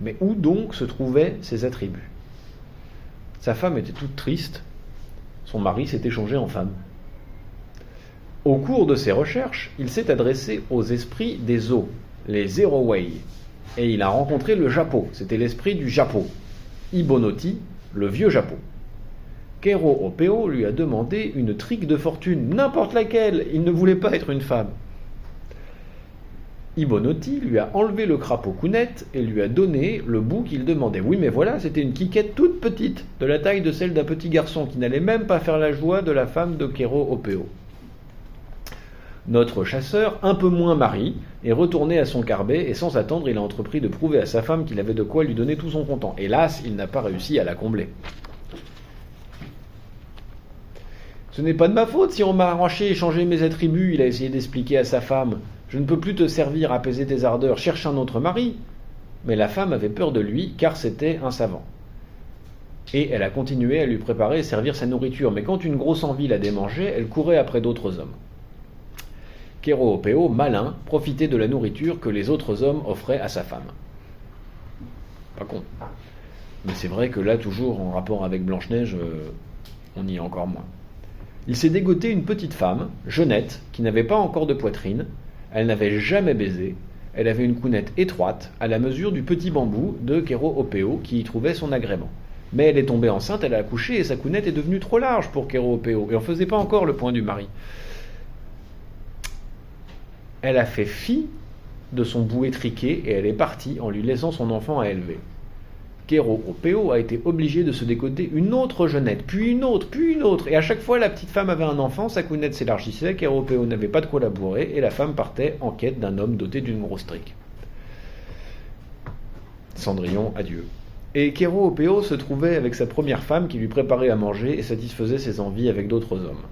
Mais où donc se trouvaient ses attributs? Sa femme était toute triste. Son mari s'était changé en femme. Au cours de ses recherches, il s'est adressé aux esprits des eaux, les Zerowei, et il a rencontré le Japon, c'était l'esprit du Japon, Ibonoti, le vieux Japon. Kéro-Opéo lui a demandé une trique de fortune, n'importe laquelle, il ne voulait pas être une femme. Ibonoti lui a enlevé le crapaud counette et lui a donné le bout qu'il demandait. Oui, mais voilà, c'était une quiquette toute petite, de la taille de celle d'un petit garçon, qui n'allait même pas faire la joie de la femme de Kéro-Opéo. Notre chasseur, un peu moins mari, est retourné à son carbet et sans attendre, il a entrepris de prouver à sa femme qu'il avait de quoi lui donner tout son content. Hélas, il n'a pas réussi à la combler. Ce n'est pas de ma faute si on m'a arraché et changé mes attributs, il a essayé d'expliquer à sa femme. Je ne peux plus te servir à apaiser tes ardeurs, cherche un autre mari. Mais la femme avait peur de lui, car c'était un savant. Et elle a continué à lui préparer et servir sa nourriture, mais quand une grosse envie la démangeait, elle courait après d'autres hommes. Kéro-Opéo, malin, profitait de la nourriture que les autres hommes offraient à sa femme. Pas con. Mais c'est vrai que là, toujours en rapport avec Blanche-Neige, on y est encore moins. Il s'est dégoté une petite femme, jeunette, qui n'avait pas encore de poitrine, elle n'avait jamais baisé, Elle avait une counette étroite, à la mesure du petit bambou de Kéro-Opéo qui y trouvait son agrément. Mais elle est tombée enceinte, elle a accouché et sa counette est devenue trop large pour Kéro-Opéo. Et on ne faisait pas encore le point du mari. Elle a fait fi de son bout étriqué et elle est partie en lui laissant son enfant à élever. Kéro-Opéo a été obligé de se décoder une autre jeunette, puis une autre, et à chaque fois la petite femme avait un enfant, sa counette s'élargissait, Kéro-Opéo n'avait pas de quoi labourer, et la femme partait en quête d'un homme doté d'une grosse trique. Cendrillon, adieu. Et Kéro-Opéo se trouvait avec sa première femme qui lui préparait à manger et satisfaisait ses envies avec d'autres hommes.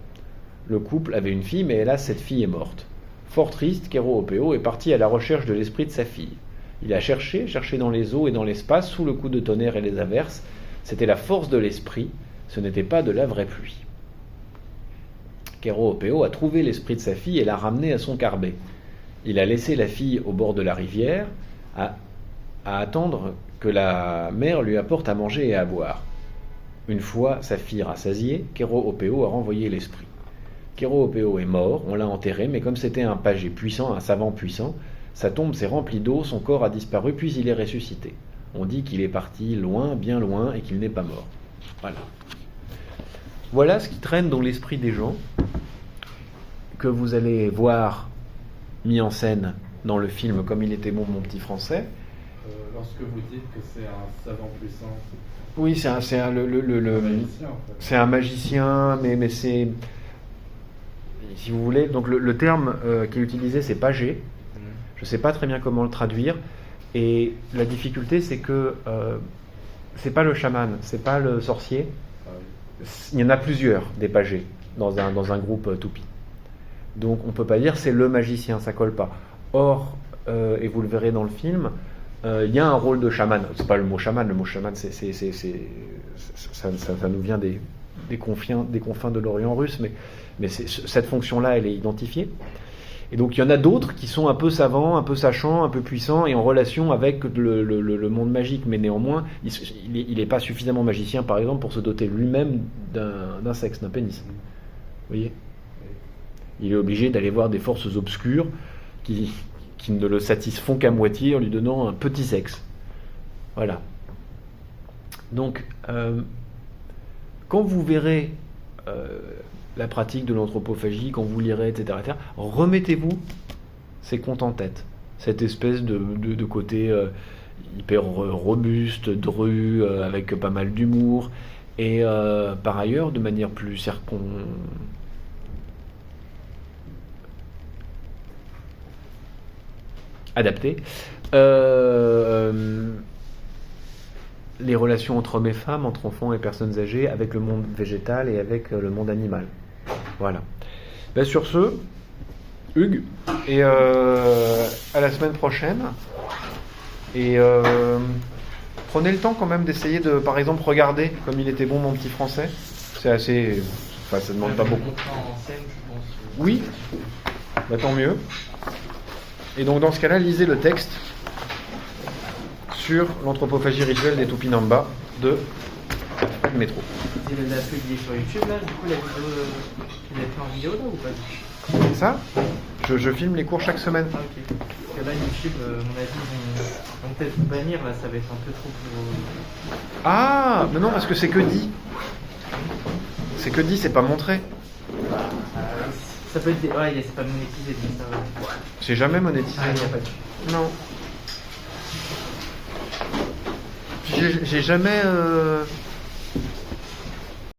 Le couple avait une fille, mais hélas cette fille est morte. Fort triste, Kéro-Opéo est parti à la recherche de l'esprit de sa fille. Il a cherché dans les eaux et dans l'espace, sous le coup de tonnerre et les averses. C'était la force de l'esprit, ce n'était pas de la vraie pluie. Kéro-Opéo a trouvé l'esprit de sa fille et l'a ramené à son carbet. Il a laissé la fille au bord de la rivière, à attendre que la mère lui apporte à manger et à boire. Une fois sa fille rassasiée, Kéro-Opéo a renvoyé l'esprit. Kéro-Opéo est mort, on l'a enterré, mais comme c'était un pagé puissant, un savant puissant, sa tombe s'est remplie d'eau, son corps a disparu, puis il est ressuscité. On dit qu'il est parti loin, bien loin, et qu'il n'est pas mort. Voilà. Voilà ce qui traîne dans l'esprit des gens, que vous allez voir mis en scène dans le film Comme il était bon, mon petit français. Lorsque vous dites que c'est un savant puissant, Oui, c'est un magicien, en fait. c'est un magicien, mais c'est... Si vous voulez, donc le terme qui est utilisé, c'est pagé. Je ne sais pas très bien comment le traduire. Et la difficulté, c'est que c'est pas le chaman, c'est pas le sorcier. Il y en a plusieurs des pagés dans un groupe Tupi. Donc on ne peut pas dire c'est le magicien, ça colle pas. Or, et vous le verrez dans le film, il y a un rôle de chaman. C'est pas le mot chaman ça nous vient des confins de l'Orient russe, mais cette fonction-là, elle est identifiée. Et donc il y en a d'autres qui sont un peu savants, un peu sachants, un peu puissants et en relation avec le monde magique, mais néanmoins il n'est pas suffisamment magicien par exemple pour se doter lui-même d'un sexe, d'un pénis. Vous voyez ? Il est obligé d'aller voir des forces obscures qui ne le satisfont qu'à moitié en lui donnant un petit sexe. Voilà. Donc quand vous verrez la pratique de l'anthropophagie, quand vous lirez, etc., remettez-vous ces contes en tête. Cette espèce de côté hyper robuste, dru, avec pas mal d'humour, et par ailleurs, de manière plus adaptée, les relations entre hommes et femmes, entre enfants et personnes âgées, avec le monde végétal et avec le monde animal. Voilà. Ben sur ce, Hugues, et à la semaine prochaine. Et prenez le temps quand même d'essayer de, par exemple, regarder Comme il était bon, mon petit français. C'est assez... Enfin, ça ne demande pas beaucoup. En scène, je pense. Oui, bah, tant mieux. Et donc dans ce cas-là, lisez le texte sur l'anthropophagie rituelle des Tupinamba de Métro. Il l'a publié sur YouTube là, du coup la vidéo, il l'a fait en vidéo là ou pas? Ça, je filme les cours chaque semaine. Ah ok. Parce que là YouTube, à mon avis, ils vont peut-être vous bannir là, ça va être un peu trop pour... Ah, mais non, parce que c'est que dit. C'est que dit, c'est pas montré. Ça peut être... Ouais, c'est pas monétisé, donc ça va. C'est jamais monétisé. Ah, il n'y a pas de... Non. J'ai jamais...